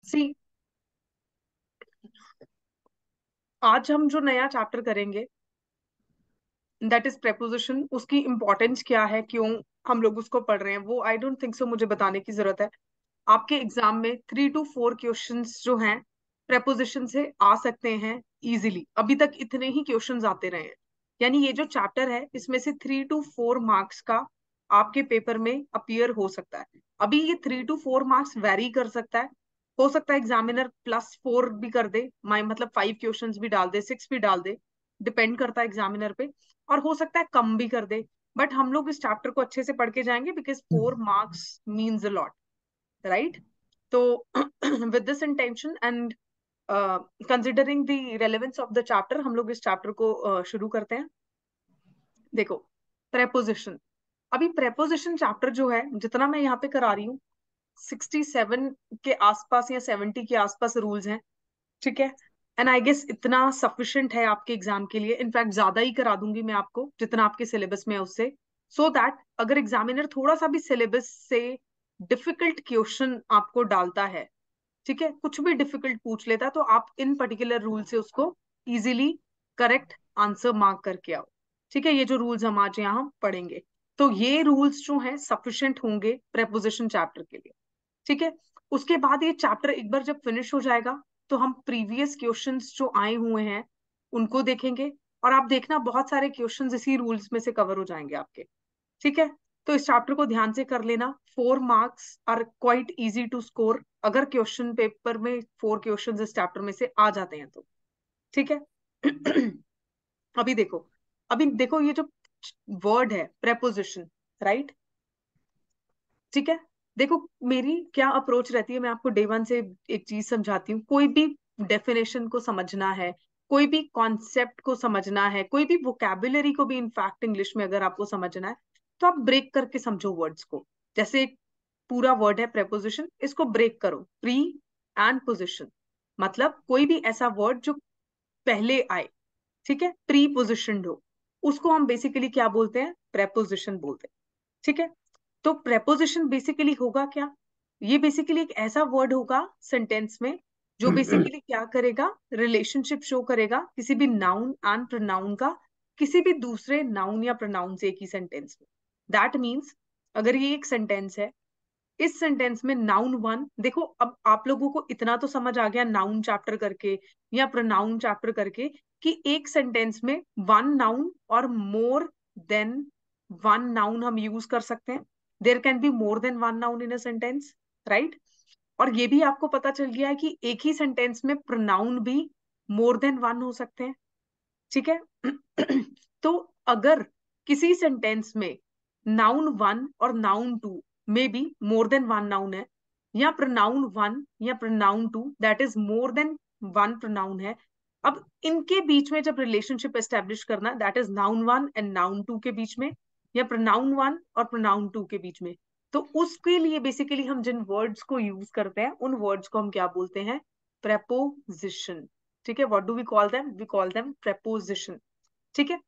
सी, आज हम जो नया चैप्टर करेंगे दैट इज प्रेपोजिशन, उसकी इंपॉर्टेंस क्या है, क्यों हम लोग उसको पढ़ रहे हैं, वो आई डोंट थिंक सो मुझे बताने की जरूरत है। आपके एग्जाम में 3 to 4 क्वेश्चंस जो हैं प्रेपोजिशन से आ सकते हैं इजीली। अभी तक इतने ही क्वेश्चंस आते रहे हैं, यानी ये जो चैप्टर है इसमें से 3 to 4 मार्क्स का आपके पेपर में अपीयर हो सकता है। अभी ये 3 to 4 मार्क्स वेरी कर सकता है। हो सकता है एग्जामिनर +4 भी कर दे, माई मतलब 5 क्वेश्चंस भी डाल दे, 6 भी डाल दे, डिपेंड करता है एग्जामिनर पे। और हो सकता है कम भी कर दे। बट हम लोग इस चैप्टर को अच्छे से पढ़ के जाएंगे because 4 marks means a lot, right? तो with this intention and considering the relevance of the chapter, हम लोग इस चैप्टर को शुरू करते हैं। देखो, प्रेपोजिशन। अभी प्रेपोजिशन चैप्टर जो है, जितना मैं यहाँ पे करा रही हूँ, 67 के आसपास या 70 के आसपास रूल्स हैं, ठीक है? एंड आई गेस इतना सफिशिएंट है आपके एग्जाम के लिए। इनफैक्ट ज्यादा ही करा दूंगी मैं आपको जितना आपके सिलेबस में है उससे, सो दैट अगर एग्जामिनर थोड़ा सा भी सिलेबस से डिफिकल्ट क्वेश्चन आपको डालता है, ठीक है, कुछ भी डिफिकल्ट पूछ लेता है, तो आप इन पर्टिकुलर रूल से उसको इजीली करेक्ट आंसर मार्क करके आओ। ठीक है, ये जो रूल्स हम आज यहाँ पढ़ेंगे, तो ये रूल्स जो हैं सफिशिएंट होंगे प्रेपोजिशन चैप्टर के लिए। ठीक है, उसके बाद ये चैप्टर एक बार जब फिनिश हो जाएगा तो हम प्रीवियस क्वेश्चंस जो आए हुए हैं उनको देखेंगे। और आप देखना बहुत सारे क्वेश्चंस इसी रूल्स में से कवर हो जाएंगे आपके। ठीक है, तो इस चैप्टर को ध्यान से कर लेना। 4 marks are quite easy to score अगर क्वेश्चन पेपर में 4 क्वेश्चंस इस चैप्टर में से आ जाते हैं तो। ठीक है। अभी देखो, अभी देखो ये जो वर्ड है प्रेपोजिशन, राइट? ठीक है, देखो मेरी क्या अप्रोच रहती है, मैं आपको डे 1 से एक चीज समझाती हूँ। कोई भी डेफिनेशन को समझना है, कोई भी कॉन्सेप्ट को समझना है, कोई भी वोकैबुलरी को भी इनफैक्ट इंग्लिश में अगर आपको समझना है, तो आप ब्रेक करके समझो वर्ड्स को। जैसे एक पूरा वर्ड है प्रेपोजिशन, इसको ब्रेक करो। प्री एंड पोजिशन, मतलब कोई भी ऐसा वर्ड जो पहले आए, ठीक है, प्री पोजिशनड हो, उसको हम बेसिकली क्या बोलते हैं? प्रेपोजिशन बोलते हैं। ठीक है, तो प्रेपोजिशन बेसिकली होगा क्या? ये बेसिकली एक ऐसा वर्ड होगा सेंटेंस में जो बेसिकली क्या करेगा? रिलेशनशिप शो करेगा किसी भी नाउन एंड प्रोनाउन का, किसी भी दूसरे नाउन या प्रोनाउन से एक ही सेंटेंस में। दैट मीन्स अगर ये एक सेंटेंस है, इस सेंटेंस में नाउन 1, देखो अब आप लोगों को इतना तो समझ आ गया नाउन चैप्टर करके या प्रोनाउन चैप्टर करके कि एक सेंटेंस में 1 नाउन और मोर देन 1 नाउन हम यूज कर सकते हैं। There can be more than 1 noun in a sentence, right? और ये भी आपको पता चल गया है कि एक ही सेंटेंस में प्रोनाउन भी मोर देन 1 हो सकते हैं। ठीक है। तो अगर किसी सेंटेंस में नाउन 1 और नाउन 2 में भी मोर देन 1 नाउन है, या प्रोनाउन 1 या pronoun 2 that is more than 1 pronoun है, अब इनके बीच में जब रिलेशनशिप एस्टेब्लिश करना, that is noun 1 and noun 2 के बीच में, या प्रोनाउन 1 और प्रोनाउन 2 के बीच में, तो उसके लिए बेसिकली हम जिन वर्ड्स को यूज करते हैं उन वर्ड्स को हम क्या बोलते हैं? प्रेपोजिशन। ठीक है, what do we call them? We call them preposition. ठीक है,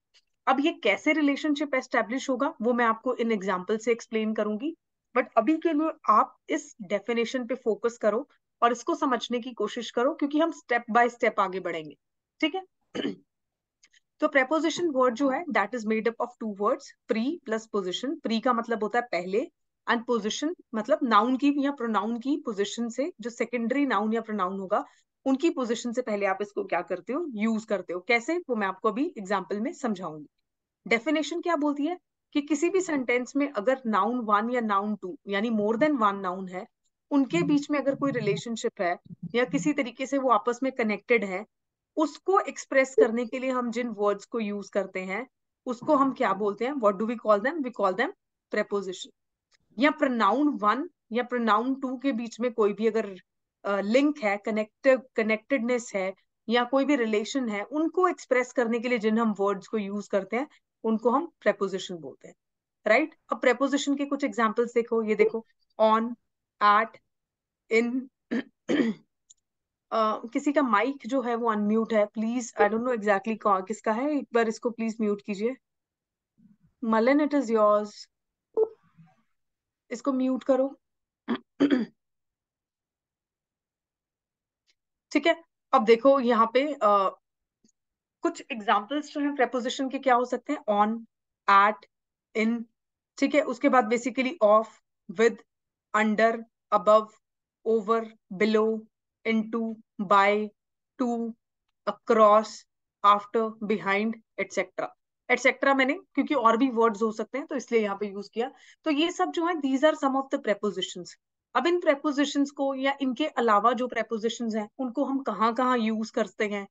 अब ये कैसे रिलेशनशिप एस्टेब्लिश होगा वो मैं आपको इन एग्जांपल से एक्सप्लेन करूंगी। बट अभी के लिए आप इस डेफिनेशन पे फोकस करो और इसको समझने की कोशिश करो, क्योंकि हम स्टेप बाय स्टेप आगे बढ़ेंगे। ठीक है। तो प्रेपोजिशन वर्ड जो है that is made up of 2 words, pre plus position. Pre का मतलब होता है पहले, एंड पोजिशन मतलब नाउन की या प्रोनाउन की पोजिशन से, जो सेकेंडरी नाउन या प्रोनाउन होगा उनकी पोजिशन से पहले आप इसको क्या करते हो? यूज करते हो। कैसे, वो मैं आपको अभी एग्जाम्पल में समझाऊंगी। डेफिनेशन क्या बोलती है कि किसी भी सेंटेंस में अगर नाउन 1 या नाउन 2 यानी मोर देन 1 नाउन है, उनके बीच में अगर कोई रिलेशनशिप है या किसी तरीके से वो आपस में कनेक्टेड है, उसको एक्सप्रेस करने के लिए हम जिन वर्ड्स को यूज करते हैं उसको हम क्या बोलते हैं? What do we call them? We call them preposition. या प्रोनाउन 1 या प्रोनाउन 2 के बीच में कोई भी अगर लिंक है, कनेक्टेडनेस है, या कोई भी रिलेशन है, उनको एक्सप्रेस करने के लिए जिन हम वर्ड्स को यूज करते हैं उनको हम प्रेपोजिशन बोलते हैं, राइट? अब प्रेपोजिशन के कुछ एग्जांपल्स देखो, ये देखो, ऑन, एट, इन। किसी का माइक जो है वो अनम्यूट है, please, I don't know exactly किसका है, एक बार इसको प्लीज म्यूट कीजिए। मलन, इट इज योर्स, इसको म्यूट करो। ठीक है। अब देखो यहाँ पे कुछ एग्जाम्पल्स जो है प्रेपोजिशन के क्या हो सकते हैं, ऑन, एट, इन, ठीक है। उसके बाद basically of, with, under, above, over, below, into, by, to, across, after, behind, etcetera. Etcetera मैंने क्योंकि और भी वर्ड्स हो सकते हैं तो इसलिए यहाँ पे यूज किया। तो ये सब जो है these are some of the prepositions. अब इन प्रेपोजिशंस को या इनके अलावा जो प्रेपोजिशंस हैं उनको हम कहाँ कहाँ यूज करते हैं,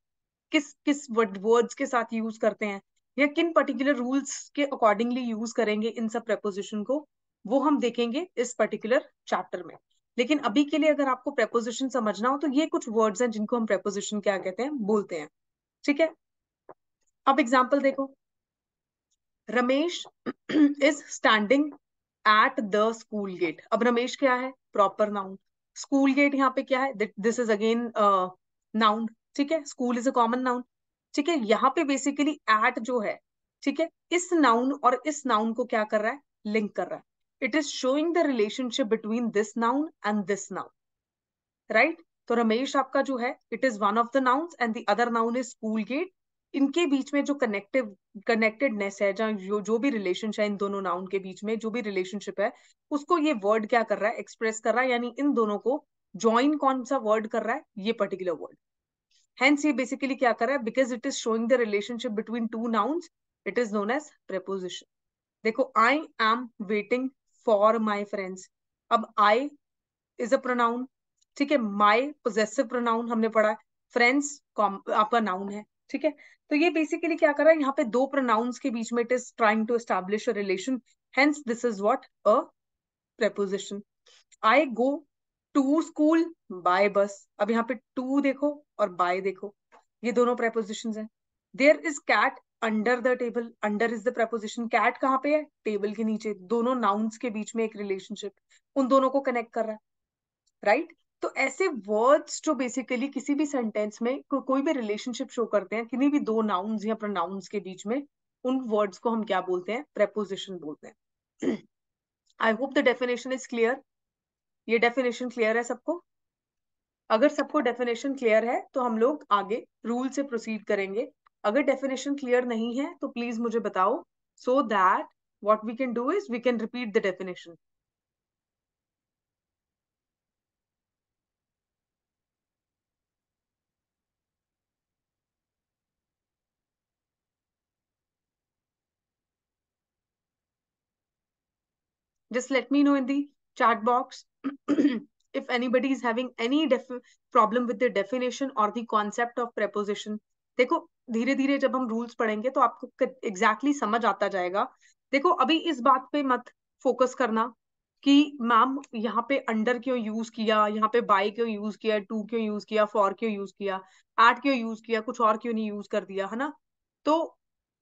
किस किस वर्ड्स के साथ यूज करते हैं, या किन पर्टिकुलर रूल्स के अकॉर्डिंगली यूज करेंगे इन सब प्रेपोजिशन को, वो हम देखेंगे इस पर्टिकुलर चैप्टर में। लेकिन अभी के लिए अगर आपको प्रेपोजिशन समझना हो तो ये कुछ वर्ड्स हैं जिनको हम प्रेपोजिशन क्या कहते हैं, बोलते हैं। ठीक है। अब एग्जाम्पल देखो, Ramesh is standing at the school gate. अब रमेश क्या है, प्रॉपर नाउन। स्कूल गेट यहाँ पे क्या है, दिस इज अगेन नाउन। ठीक है, school is a common noun. ठीक है, यहाँ पे बेसिकली एट जो है, ठीक है, इस नाउन और इस नाउन को क्या कर रहा है, लिंक कर रहा है। It is showing the relationship between this noun and this noun, right. तो रमेश आपका जो है, it is one of the nouns and the other noun is school gate. इनके बीच में जो कनेक्टेडनेस है, जहाँ जो भी रिलेशन है इन दोनों नाउन के बीच में, जो भी रिलेशनशिप है, उसको ये वर्ड क्या कर रहा है, एक्सप्रेस कर रहा है। यानी इन दोनों को ज्वाइन कौन सा वर्ड कर रहा है, ये पर्टिकुलर वर्ड। हेंस ये बेसिकली क्या कर रहा है, because it is showing the relationship between two nouns, it is known as preposition. देखो, I am waiting for my friends. अब आई इज अ प्रोनाउन, ठीक है। माई पोजेसिव प्रोनाउन हमने पढ़ा है। फ्रेंड्स आपका नाउन है, ठीक है। तो ये बेसिकली क्या कर रहा है, यहाँ पे दो प्रोनाउंस के बीच में it is trying to establish a relation. Hence this is what, a preposition. I go to school by bus. अब यहाँ पे टू देखो और बाय देखो, ये दोनों प्रेपोजिशन हैं। There is cat under the table. Under is the preposition, cat कहाँ पे है, टेबल के नीचे। दोनों नाउन्स के बीच में एक रिलेशनशिप, उन दोनों को कनेक्ट कर रहा है, राइट। तो ऐसे वर्ड्स जो बेसिकली किसी भी सेंटेंस में कोई भी रिलेशनशिप शो करते हैं, किन्हीं भी दो नाउन्स या प्रोनाउंस के बीच में, उन वर्ड्स को हम क्या बोलते हैं, प्रेपोजिशन बोलते हैं। I hope the definition is clear. ये डेफिनेशन क्लियर है सबको? अगर सबको डेफिनेशन क्लियर है तो हम लोग आगे रूल से प्रोसीड करेंगे। अगर डेफिनेशन क्लियर नहीं है तो प्लीज मुझे बताओ, so that what we can do is we can repeat the definition. Just let me know in the chat box if anybody is having any problem with the definition or the concept of preposition. देखो, धीरे धीरे जब हम rules पढ़ेंगे तो आपको exactly समझ आता जाएगा। देखो, अभी इस बात पे मत फोकस करना कि मैम यहाँ पे अंडर क्यों यूज किया, यहाँ पे बाय क्यों यूज किया, टू क्यों यूज किया, फॉर क्यों यूज किया, एट क्यों यूज किया, कुछ और क्यों नहीं यूज कर दिया, है ना। तो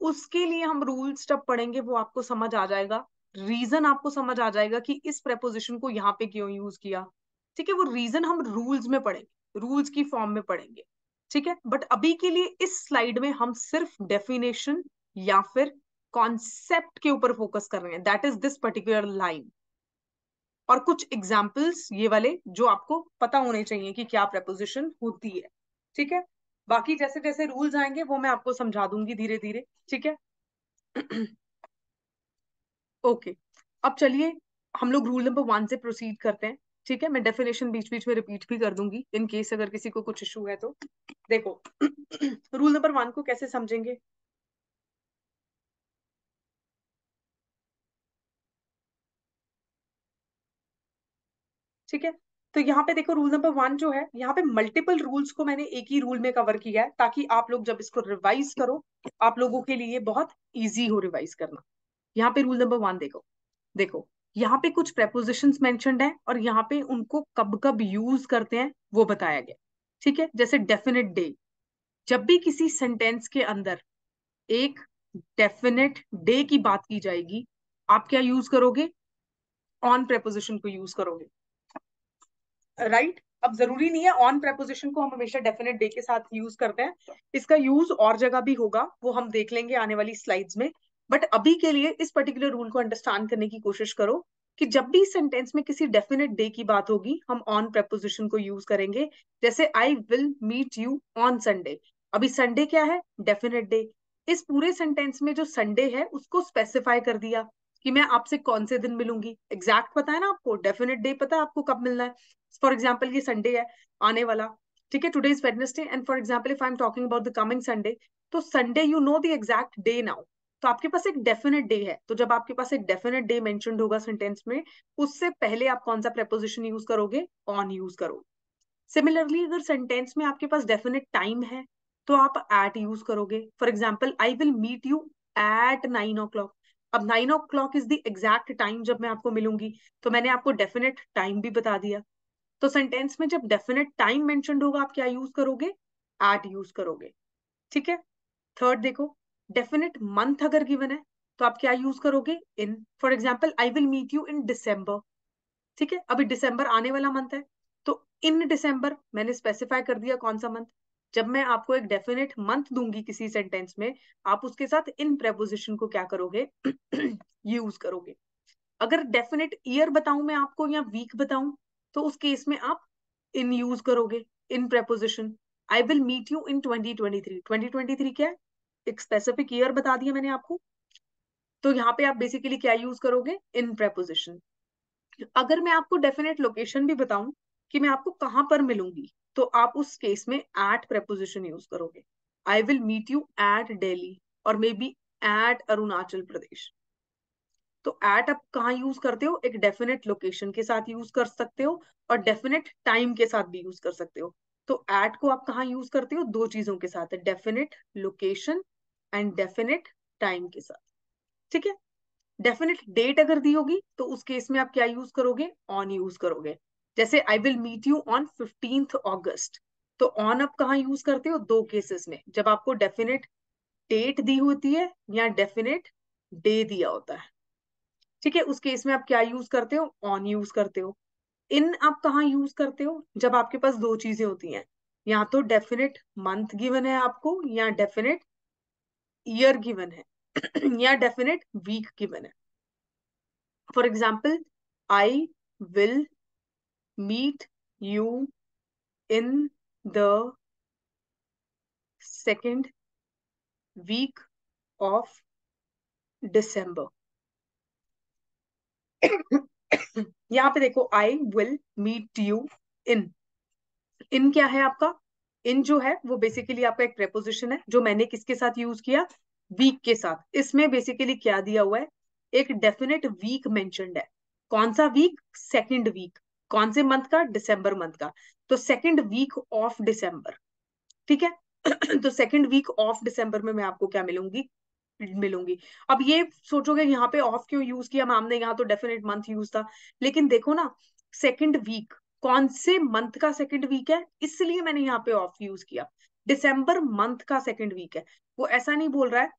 उसके लिए हम रूल्स जब पढ़ेंगे वो आपको समझ आ जाएगा। रीजन आपको समझ आ जाएगा कि इस प्रेपोजिशन को यहाँ पे क्यों यूज किया। ठीक है, वो रीजन हम रूल्स में पढ़ेंगे, रूल्स की फॉर्म में पढ़ेंगे। ठीक है, बट अभी के लिए इस स्लाइड में हम सिर्फ डेफिनेशन या फिर कॉन्सेप्ट के ऊपर फोकस कर रहे हैं, that is this particular line. और कुछ एग्जाम्पल्स ये वाले जो आपको पता होने चाहिए कि क्या प्रेपोजिशन होती है। ठीक है, बाकी जैसे जैसे रूल्स आएंगे वो मैं आपको समझा दूंगी धीरे धीरे। ठीक है। ओके, अब चलिए हम लोग रूल नंबर 1 से प्रोसीड करते हैं। ठीक है, मैं डेफिनेशन बीच बीच में रिपीट भी कर दूंगी इन केस अगर किसी को कुछ इशू है तो। देखो, रूल नंबर 1 को कैसे समझेंगे। ठीक है, तो यहाँ पे देखो रूल नंबर 1 जो है, यहाँ पे मल्टीपल रूल्स को मैंने एक ही रूल में कवर किया है ताकि आप लोग जब इसको रिवाइज करो, आप लोगों के लिए बहुत इजी हो रिवाइज करना। यहाँ पे रूल नंबर 1 देखो। देखो, यहाँ पे कुछ प्रेपोजिशंस मेंशन्ड हैं और यहाँ पे उनको कब कब यूज करते हैं वो बताया गया। ठीक है, जैसे डेफिनेट डे। जब भी किसी सेंटेंस के अंदर एक डेफिनेट डे की बात की जाएगी, आप क्या यूज करोगे, ऑन प्रेपोजिशन को यूज करोगे, राइट। अब जरूरी नहीं है ऑन प्रेपोजिशन को हम हमेशा डेफिनेट डे के साथ यूज करते हैं, इसका यूज और जगह भी होगा, वो हम देख लेंगे आने वाली स्लाइड्स में। बट अभी के लिए इस पर्टिकुलर रूल को अंडरस्टैंड करने की कोशिश करो कि जब भी सेंटेंस में किसी डेफिनेट डे की बात होगी हम ऑन प्रेपोजिशन को यूज करेंगे। जैसे I will meet you on Sunday, अभी संडे क्या है, डेफिनेट डे। इस पूरे सेंटेंस में जो संडे है उसको स्पेसिफाई कर दिया कि मैं आपसे कौन से दिन मिलूंगी। एग्जैक्ट पता है ना आपको, डेफिनेट डे पता है आपको कब मिलना है। फॉर एग्जाम्पल ये संडे है आने वाला, ठीक है, today is Wednesday and for example if I am talking about the coming Sunday, तो Sunday you know the exact day now, तो आपके पास एक डेफिनेट डे है। तो जब आपके पास एक डेफिनेट डे मेंशन्ड होगा सेंटेंस में, उससे पहले आप कौन सा प्रेपोजिशन यूज करोगे, ऑन यूज करोगे। सिमिलरली अगर सेंटेंस में आपके पास डेफिनेट टाइम है तो आप एट यूज करोगे। For example I will meet you at 9 o'clock। अब 9 o'clock is the exact time जब मैं आपको मिलूंगी, तो मैंने आपको डेफिनेट टाइम भी बता दिया। तो सेंटेंस में जब डेफिनेट टाइम मेंशन्ड होगा आप क्या यूज करोगे, एट यूज करोगे। ठीक है। थर्ड देखो, डेफिनेट मंथ अगर गिवन है तो आप क्या यूज करोगे, in. For example I will meet you in December, ठीक है, अभी डिसम्बर आने वाला मंथ है, तो इन डिसम्बर मैंने स्पेसिफाई कर दिया कौन सा मंथ। जब मैं आपको एक डेफिनेट मंथ दूंगी किसी सेंटेंस में, आप उसके साथ इन प्रेपोजिशन को क्या करोगे, यूज करोगे। अगर डेफिनेट ईयर बताऊं मैं आपको या वीक बताऊं, तो उस केस में आप इन यूज करोगे, in preposition. I will meet you in 2023, 2023 क्या है, एक स्पेसिफिक ईयर बता दिया मैंने आपको, तो यहाँ पे आप बेसिकली क्या यूज करोगे, इन प्रेपोजिशन। अगर मैं आपको डेफिनेट लोकेशन भी बताऊं कि मैं आपको कहां पर मिलूंगी, तो आप उस केस में एट प्रेपोजिशन यूज करोगे। I will meet you at Delhi और may be at Arunachal Pradesh. तो एट आप कहाँ यूज करते हो, एक डेफिनेट लोकेशन के साथ यूज कर सकते हो और डेफिनेट टाइम के साथ भी यूज कर सकते हो। तो एट को आप कहाँ यूज करते हो, दो चीजों के साथ, definite location and definite time के साथ। ठीक है। डेफिनेट डेट अगर दी होगी तो उस केस में आप क्या यूज करोगे, ऑन यूज करोगे। जैसे I will meet you on 15th August, तो ऑन आप कहाँ यूज करते हो, दो केसेस में, जब आपको डेफिनेट डेट दी होती है या डेफिनेट डे दिया होता है। ठीक है, उस केस में आप क्या यूज करते हो, ऑन यूज करते हो। इन आप कहाँ यूज करते हो, जब आपके पास दो चीजें होती हैं, या तो डेफिनेट मंथ गिवन है आपको या डेफिनेट ईयर गिवन है या डेफिनेट वीक गिवन है। For example I will meet you in the second week of December. यहाँ पे देखो, I will meet you in, in क्या है आपका, इन जो है वो बेसिकली आपका एक प्रेपोजिशन है जो मैंने किसके साथ यूज किया, वीक के साथ। इसमें बेसिकली क्या दिया हुआ है, एक डेफिनेट वीक मेंशन्ड है। कौन सा वीक, सेकंड वीक। कौन से मंथ का, दिसंबर मंथ का। तो सेकंड वीक ऑफ दिसंबर, ठीक है। तो सेकंड वीक ऑफ दिसंबर में मैं आपको क्या मिलूंगी, मिलूंगी। अब ये सोचोगे यहाँ पे ऑफ क्यों यूज किया मैम ने, यहाँ तो डेफिनेट मंथ यूज था। लेकिन देखो ना, सेकंड वीक कौन से मंथ का सेकंड वीक है, इसलिए मैंने यहाँ पे ऑफ यूज किया। दिसंबर मंथ का सेकंड वीक है, वो ऐसा नहीं बोल रहा है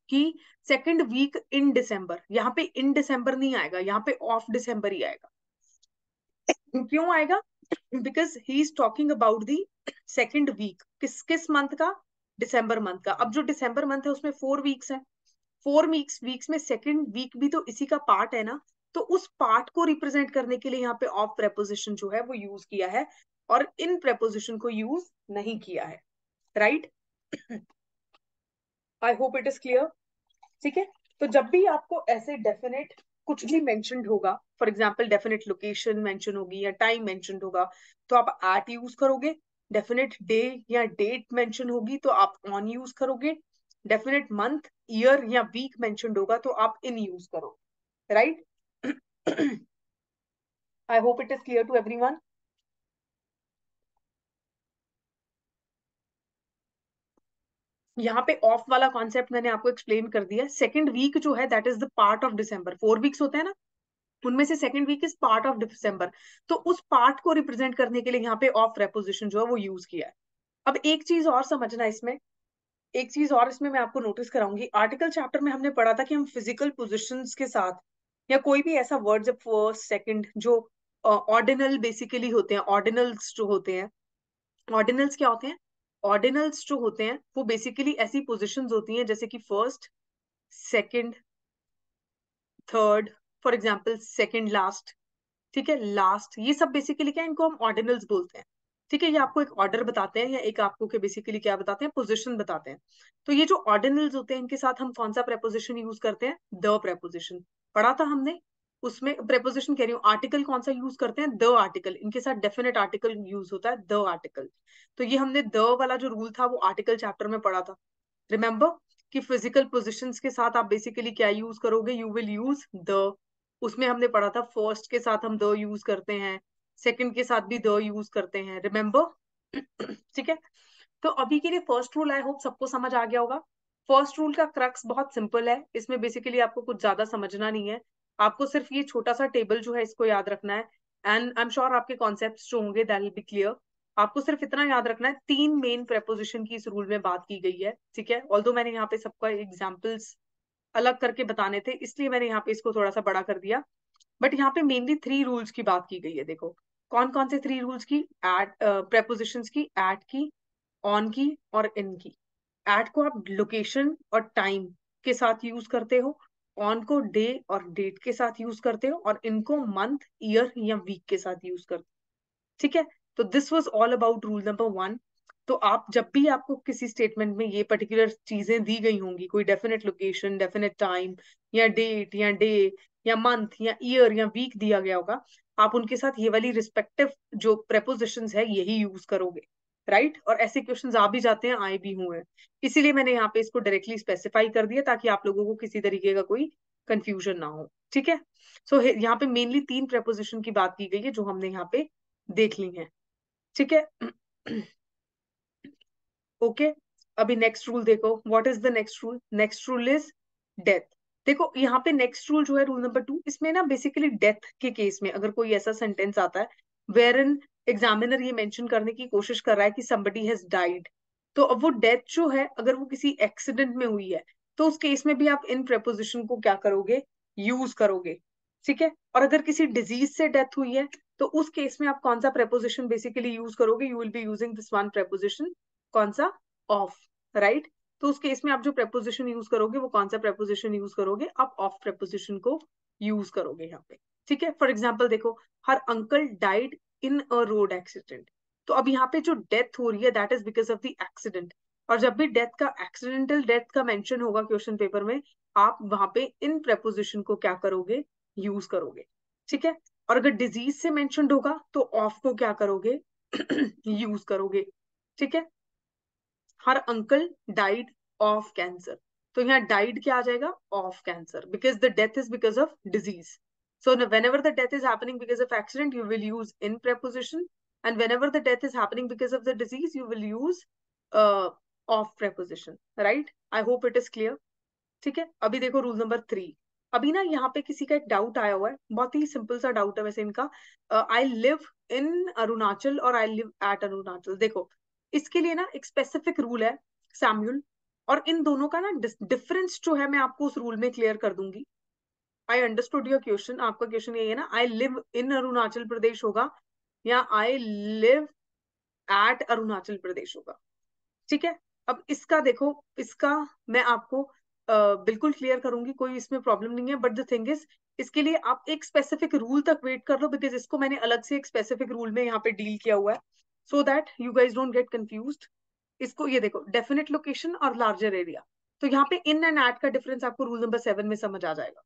कि सेकंड वीक इन दिसंबर, यहाँ पे इन दिसंबर नहीं आएगा, यहाँ पे ऑफ दिसंबर ही आएगा। क्यों आएगा, because he is talking about the second week, किस किस मंथ का, दिसंबर मंथ का। अब जो दिसंबर मंथ है उसमें 4 वीक्स है, 4 वीक्स में सेकेंड वीक भी तो इसी का पार्ट है ना। तो उस पार्ट को रिप्रेजेंट करने के लिए यहाँ पे ऑफ प्रेपोजिशन जो है वो यूज किया है और इन प्रेपोजिशन को यूज नहीं किया है। Right, I hope it is clear. ठीक है। तो जब भी आपको ऐसे डेफिनेट कुछ भी मेंशन्ड होगा, for example definite location mention होगी या टाइम मेंशन्ड होगा, तो आप एट यूज करोगे। डेफिनेट डे या डेट मेंशन होगी तो आप ऑन यूज करोगे। डेफिनेट मंथ, ईयर या वीक मेंशन्ड होगा तो आप इन यूज करोगे। Right, I hope it is clear to everyone. यहाँ पे ऑफ वाला कॉन्सेप्ट मैंने आपको एक्सप्लेन कर दिया। सेकंड वीक जो है that is the part of December, 4 weeks होते हैं ना, उनमें से second week is part of December. तो उस पार्ट को रिप्रेजेंट करने के लिए यहाँ पे ऑफ प्रेपोजिशन जो है वो यूज किया है। अब एक चीज और समझना इसमें, एक चीज और इसमें मैं आपको नोटिस कराऊंगी। आर्टिकल चैप्टर में हमने पढ़ा था कि हम फिजिकल पोजिशंस के साथ या कोई भी ऐसा वर्ड जब फर्स्ट सेकंड जो ऑर्डिनल बेसिकली होते हैं, ऑर्डिनल्स जो होते हैं, ऑर्डिनल्स क्या होते हैं, ऑर्डिनल्स जो होते हैं वो बेसिकली ऐसी पोजिशंस होती हैं जैसे कि first, second, third, for example second last, ठीक है, लास्ट, ये सब बेसिकली क्या है, इनको हम ऑर्डिनल्स बोलते हैं। ठीक है, ये आपको एक ऑर्डर बताते हैं या एक आपको के बेसिकली क्या बताते हैं, पोजीशन बताते हैं। तो ये जो ऑर्डिनल्स होते हैं इनके साथ हम कौन सा प्रेपोजिशन यूज करते हैं, द प्रेपोजिशन। पढ़ा था हमने, उसमें प्रेपोजिशन कह रही हूँ, आर्टिकल कौन सा यूज करते हैं, द आर्टिकल। इनके साथ डेफिनेट आर्टिकल यूज होता है, द आर्टिकल। तो ये हमने द वाला जो रूल था वो आर्टिकल चैप्टर में पढ़ा था। रिमेंबर कि फिजिकल पोजिशंस के साथ आप बेसिकली क्या यूज करोगे, यू विल यूज द। उसमें हमने पढ़ा था फर्स्ट के साथ हम द यूज करते हैं, सेकंड के साथ भी द यूज करते हैं, रिमेंबर। ठीक है, तो अभी के लिए फर्स्ट रूल आई होप सबको समझ आ गया होगा। फर्स्ट रूल का क्रक्स बहुत सिंपल है, इसमें बेसिकली आपको कुछ ज्यादा समझना नहीं है। आपको सिर्फ ये छोटा सा टेबल जो है इसको याद रखना है, एंड आई एम श्योर आपके कॉन्सेप्ट्स जो होंगे दैट विल बी क्लियर। आपको सिर्फ इतना याद रखना है, तीन मेन प्रेपोजिशन की इस रूल में बात की गई है। ठीक है, ऑल्दो मैंने यहाँ पे सबका एग्जाम्पल्स अलग करके बताने थे इसलिए मैंने यहाँ पे इसको थोड़ा सा बड़ा कर दिया, बट यहाँ पे मेनली थ्री रूल्स की बात की गई है। देखो कौन कौन से थ्री रूल्स की, एट प्रेपोजिशंस की, एट की, ऑन की और इन की। एट को आप लोकेशन और टाइम के साथ यूज करते हो, ऑन को डे और डेट के साथ यूज करते हो, और इनको मंथ, ईयर या वीक के साथ यूज करते हो। ठीक है, तो this was all about rule number 1। तो आप जब भी आपको किसी स्टेटमेंट में ये पर्टिकुलर चीजें दी गई होंगी, कोई डेफिनेट लोकेशन, डेफिनेट टाइम या डेट या डे या मंथ या ईयर या वीक दिया गया होगा, आप उनके साथ ये वाली रिस्पेक्टिव जो प्रेपोजिशंस है यही यूज करोगे। राइट, और ऐसे क्वेश्चंस आ भी जाते हैं, आए भी हुए हैं, इसीलिए मैंने यहाँ पे इसको डायरेक्टली स्पेसिफाई कर दिया ताकि आप लोगों को किसी तरीके का कोई कंफ्यूजन ना हो। ठीक है, सो यहाँ पे मेनली तीन प्रेपोजिशन की बात की गई है जो हमने यहाँ पे देख ली है। ठीक है, ओके। अभी नेक्स्ट रूल देखो, what is the next rule, next rule is death. देखो यहाँ पे नेक्स्ट रूल जो है रूल नंबर 2, इसमें ना बेसिकली डेथ के केस में अगर कोई ऐसा सेंटेंस आता है वेर इन एग्जामिनर ये मेंशन करने की कोशिश कर रहा है कि somebody has died, तो अब वो डेथ जो है अगर वो किसी एक्सीडेंट में हुई है तो उस केस में भी आप इन प्रेपोजिशन को क्या करोगे, यूज करोगे। ठीक है, और अगर किसी डिजीज से डेथ हुई है तो उस केस में आप कौन सा प्रेपोजिशन बेसिकली यूज करोगे, you will be using this one preposition, कौन सा, ऑफ। राइट, तो उस केस में आप जो प्रेपोजिशन यूज करोगे वो कौन सा प्रेपोजिशन यूज करोगे, आप ऑफ प्रेपोजिशन को यूज करोगे यहाँ पे। ठीक है, फॉर एग्जाम्पल देखो, हर uncle died in a road accident. तो अब यहाँ पे जो डेथ हो रही है that is because of the accident, और जब भी डेथ का, एक्सीडेंटल डेथ का मेंशन होगा क्वेश्चन पेपर में, आप वहां पे इन प्रेपोजिशन को क्या करोगे, यूज करोगे। ठीक है, और अगर डिजीज से मेंशनड होगा तो ऑफ को क्या करोगे, यूज करोगे। ठीक है, हर अंकल डाइड ऑफ कैंसर, तो यहाँ डाइड क्या आ जाएगा, of cancer, because the death is because of disease. So whenever the death is happening because of accident, you will use in preposition, and whenever the death is happening because of the disease, you will use uh, of preposition. Right? I hope it is clear. ठीक है, अभी देखो rule number 3। अभी ना यहाँ पे किसी का एक डाउट आया हुआ है, बहुत ही सिंपल सा डाउट है वैसे इनका, आई लिव इन अरुणाचल और आई लिव एट अरुणाचल। देखो इसके लिए ना एक स्पेसिफिक रूल है सैम्यूल, और इन दोनों का ना डिफरेंस जो है मैं आपको उस रूल में क्लियर कर दूंगी। आई अंडरस्टूड योर क्वेश्चन, आपका क्वेश्चन यही है ना, आई लिव इन अरुणाचल प्रदेश होगा या आई लिव एट अरुणाचल प्रदेश होगा। ठीक है, अब इसका देखो, इसका मैं आपको बिल्कुल क्लियर करूंगी, कोई इसमें प्रॉब्लम नहीं है, बट द थिंग इज इसके लिए आप एक स्पेसिफिक रूल तक वेट कर लो, बिकॉज इसको मैंने अलग से एक स्पेसिफिक रूल में यहाँ पे डील किया हुआ है, so that you guys don't get confused. इसको ये देखो, डेफिनेट लोकेशन और लार्जर एरिया, तो यहाँ पे इन एंड एट का डिफरेंस आपको रूल नंबर 7 में समझ आ जाएगा।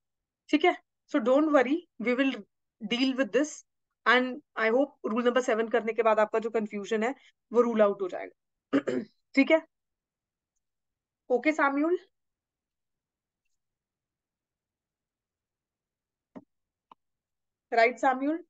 ठीक है, so don't worry, we will deal with this, and I hope rule number 7 करने के बाद आपका जो कंफ्यूजन है वो रूल आउट हो जाएगा। ठीक है, okay Samuel, right Samuel.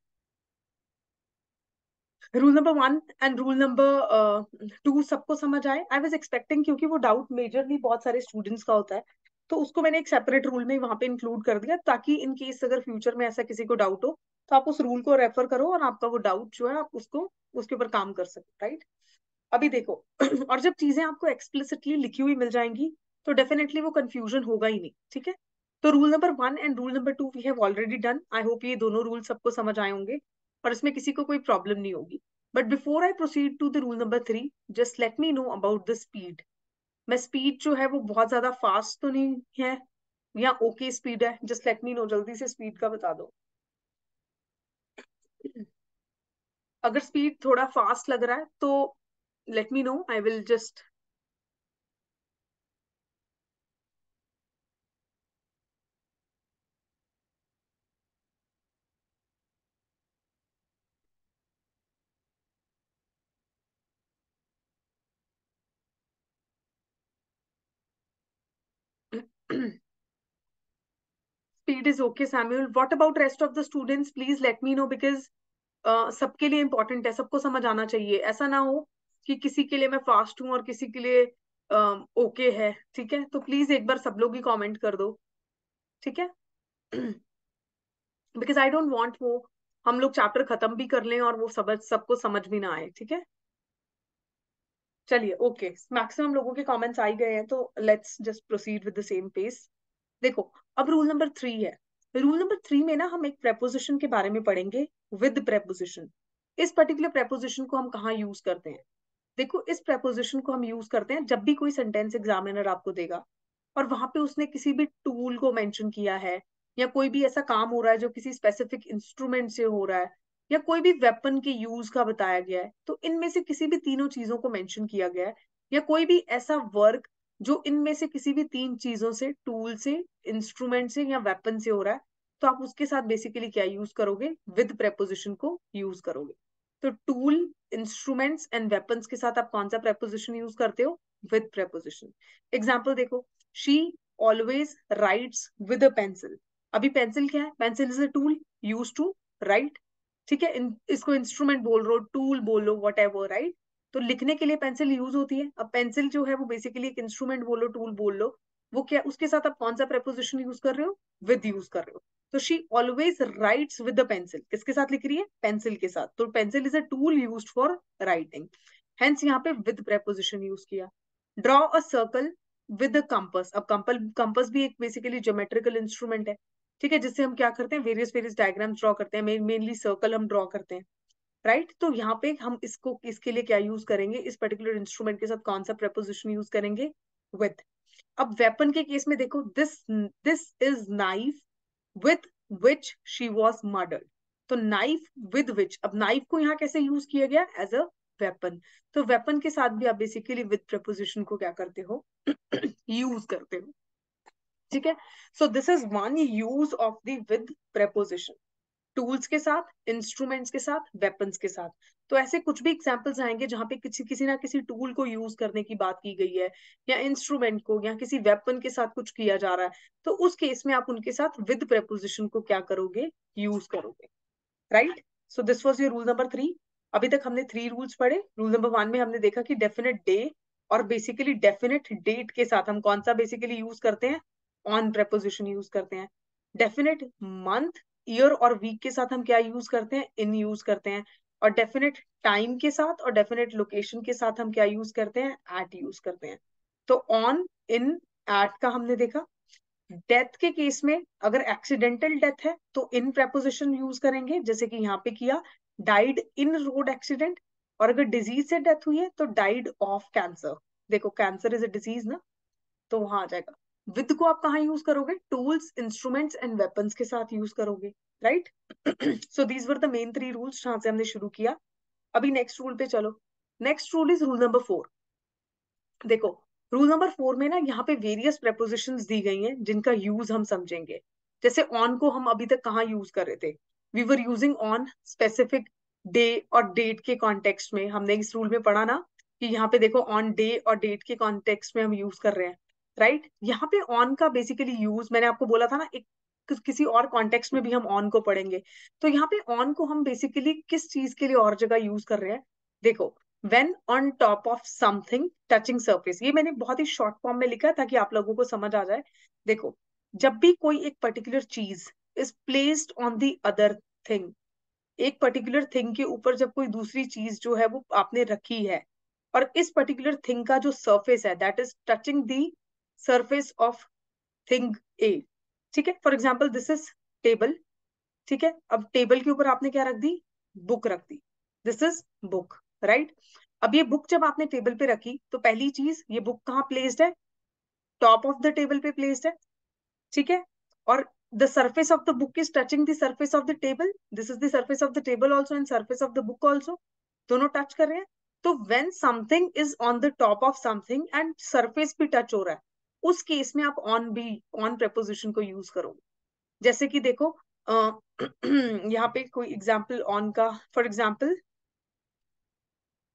Rule number 1 and rule number 2 सबको समझ आए, आई वाज एक्सपेक्टिंग, क्योंकि वो डाउट मेजरली बहुत सारे स्टूडेंट्स का होता है, तो उसको मैंने एक सेपरेट रूल में वहां पे इंक्लूड कर दिया, ताकि इन केस अगर फ्यूचर में ऐसा किसी को डाउट हो तो आप उस रूल को रेफर करो और आपका वो डाउट जो है आप उसको, उसके ऊपर काम कर सको। राइट, अभी देखो, और जब चीजें आपको एक्सप्लिसिटली लिखी हुई मिल जाएंगी तो डेफिनेटली वो कंफ्यूजन होगा ही नहीं। ठीक है, तो rule number 1 and rule number 2 we have already done, I hope ये दोनों रूल सबको समझ आए होंगे और इसमें किसी को कोई प्रॉब्लम नहीं होगी। But before I proceed to the rule number 3, just let me know about the speed. मैं स्पीड जो है वो बहुत ज्यादा फास्ट तो नहीं है, या ओके स्पीड है? जस्ट लेट मी नो, जल्दी से स्पीड का बता दो। अगर स्पीड थोड़ा फास्ट लग रहा है तो late me no, I will just speed is okay Samuel. What about rest of the students, please let me no, because सबके लिए इंपॉर्टेंट है, सबको समझ आना चाहिए। ऐसा ना हो कि किसी के लिए मैं फास्ट हूँ और किसी के लिए ओके है। ठीक है, तो प्लीज एक बार सब लोग ही कमेंट कर दो। ठीक है। बिकॉज आई डोंट वांट वो हम लोग चैप्टर खत्म भी कर लें और वो सबको समझ भी ना आए। ठीक है, चलिए ओके, मैक्सिमम लोगों के कमेंट्स आ ही गए हैं, तो let's just proceed with the same pace. देखो, अब रूल नंबर 3 है। रूल नंबर 3 में ना हम एक प्रेपोजिशन के बारे में पढ़ेंगे, विद प्रेपोजिशन। इस पर्टिकुलर प्रेपोजिशन को हम कहाँ यूज करते हैं? देखो, इस प्रेपोजिशन को हम यूज करते हैं जब भी कोई सेंटेंस एग्जामिनर आपको देगा और वहां पे उसने किसी भी टूल को मेंशन किया है, या कोई भी ऐसा काम हो रहा है जो किसी स्पेसिफिक इंस्ट्रूमेंट से हो रहा है, या कोई भी वेपन के यूज का बताया गया है, तो इनमें से किसी भी तीनों चीजों को मेंशन किया गया है, या कोई भी ऐसा वर्क जो इनमें से किसी भी तीन चीजों से, टूल से, इंस्ट्रूमेंट से या वेपन से हो रहा है, तो आप उसके साथ बेसिकली क्या यूज करोगे? विद प्रेपोजिशन को यूज करोगे। तो टूल, इंस्ट्रूमेंट्स एंड वेपन्स के साथ आप कौन सा प्रेपोजिशन यूज करते हो? With preposition. एग्जाम्पल देखो, she always writes with a pencil. अभी पेंसिल क्या है? Pencil is a tool use to write. ठीक है, इसको इंस्ट्रूमेंट बोल रहे हो, टूल बोल लो, वट एवर, राइट। तो लिखने के लिए पेंसिल यूज होती है। अब पेंसिल जो है वो बेसिकली एक इंस्ट्रूमेंट बोलो, टूल बोल लो, वो क्या, उसके साथ आप कौन सा प्रेपोजिशन यूज कर रहे हो? विद यूज कर रहे हो। तो she always writes with the pencil, किसके साथ लिख रही है? पेंसिल के साथ। तो pencil is a tool used for writing, hence यहाँ पे विद प्रेपोजिशन यूज किया। Draw a circle with a compass. अब कंपस भी एक बेसिकली ज्योमेट्रिकल इंस्ट्रूमेंट है। ठीक है, जिससे हम क्या करते हैं? वेरियस वेरियस डायग्राम्स ड्रॉ करते हैं, मेनली सर्कल हम ड्रॉ करते हैं, राइट। तो यहाँ पे हम इसको, इसके लिए क्या यूज करेंगे? इस पर्टिकुलर इंस्ट्रूमेंट के साथ कौन सा प्रेपोजिशन यूज करेंगे? विद। अब वेपन के केस में देखो, this this is knife with which she was murdered. तो नाइफ विद विच, अब नाइफ को यहाँ कैसे यूज किया गया? As a weapon. तो वेपन के साथ भी आप बेसिकली विद प्रपोजिशन को क्या करते हो? यूज करते हो। ठीक है, so this is one use of the with preposition. Tools के साथ, इंस्ट्रूमेंट्स के साथ, वेपन्स के साथ। तो ऐसे कुछ भी एग्जांपल्स आएंगे जहां पे किसी किसी ना किसी टूल को यूज करने की बात की गई है, या इंस्ट्रूमेंट को, या किसी वेपन के साथ कुछ किया जा रहा है, तो उस केस में आप उनके साथ विद प्रेपोजिशन को क्या करोगे? यूज करोगे, right. So this was your rule number 3। अभी तक हमने 3 रूल्स पढ़े। रूल नंबर 1 में हमने देखा कि डेफिनेट डे और बेसिकली डेफिनेट डेट के साथ हम कौन सा बेसिकली यूज करते हैं? ऑन प्रेपोजिशन यूज करते हैं। डेफिनेट मंथ, ईयर और वीक के साथ हम क्या यूज करते हैं? इन यूज करते हैं। और डेफिनेट टाइम के साथ और डेफिनेट लोकेशन के साथ हम क्या यूज करते हैं? एट यूज करते हैं। तो ऑन, इन, एट का हमने देखा। डेथ के केस में अगर एक्सीडेंटल डेथ है तो इन प्रेपोजिशन यूज करेंगे, जैसे कि यहाँ पे किया, डाइड इन रोड एक्सीडेंट। और अगर डिजीज से डेथ हुई है तो डाइड ऑफ कैंसर। देखो, कैंसर इज अ डिजीज ना, तो वहां आ जाएगा। विद को आप कहाँ यूज करोगे? टूल्स, इंस्ट्रूमेंट्स एंड वेपन्स के साथ यूज करोगे, right. So these were the main 3 rules जहां से हमने शुरू किया। अभी नेक्स्ट रूल पे चलो। Next rule is rule number 4। देखो, रूल नंबर 4 में ना यहाँ पे वेरियस प्रेपोजिशंस दी गई हैं जिनका यूज हम समझेंगे। जैसे ऑन को हम अभी तक कहाँ यूज कर रहे थे? We were using on specific day और डेट के कॉन्टेक्स्ट में। हमने इस रूल में पढ़ा ना कि यहाँ पे देखो, ऑन डे और डेट के कॉन्टेक्स्ट में हम यूज कर रहे हैं, राइट। यहाँ पे ऑन का बेसिकली यूज मैंने आपको बोला था ना, एक किसी और कॉन्टेक्स्ट में भी हम ऑन को पढ़ेंगे। तो यहाँ पे ऑन को हम बेसिकली किस चीज के लिए और जगह यूज कर रहे हैं? देखो, when on top of something touching surface, ये मैंने बहुत ही शॉर्ट फॉर्म में लिखा है ताकि आप लोगों को समझ आ जाए। देखो, जब भी कोई एक पर्टिकुलर चीज is placed on the other thing, एक पर्टिकुलर थिंग के ऊपर जब कोई दूसरी चीज जो है वो आपने रखी है, और इस पर्टिकुलर थिंग का जो सरफेस है that is touching the surface of thing A. ठीक है, for example this is table. ठीक है, अब टेबल के ऊपर आपने क्या रख दी? बुक रख दी। This is book, right. अब ये बुक जब आपने टेबल पे रखी तो पहली चीज, ये बुक कहाँ प्लेस्ड है? टॉप ऑफ द टेबल पे प्लेस्ड है, ठीक है। और the surface of the book is touching the surface of the table, this is the surface of the table also and surface of the book also, दोनों touch कर रहे हैं। तो when something is on the top of something and surface भी touch हो रहा है, उस केस में आप ऑन भी, ऑन preposition को यूज करोगे। जैसे कि देखो यहाँ पे कोई एग्जाम्पल ऑन का, for example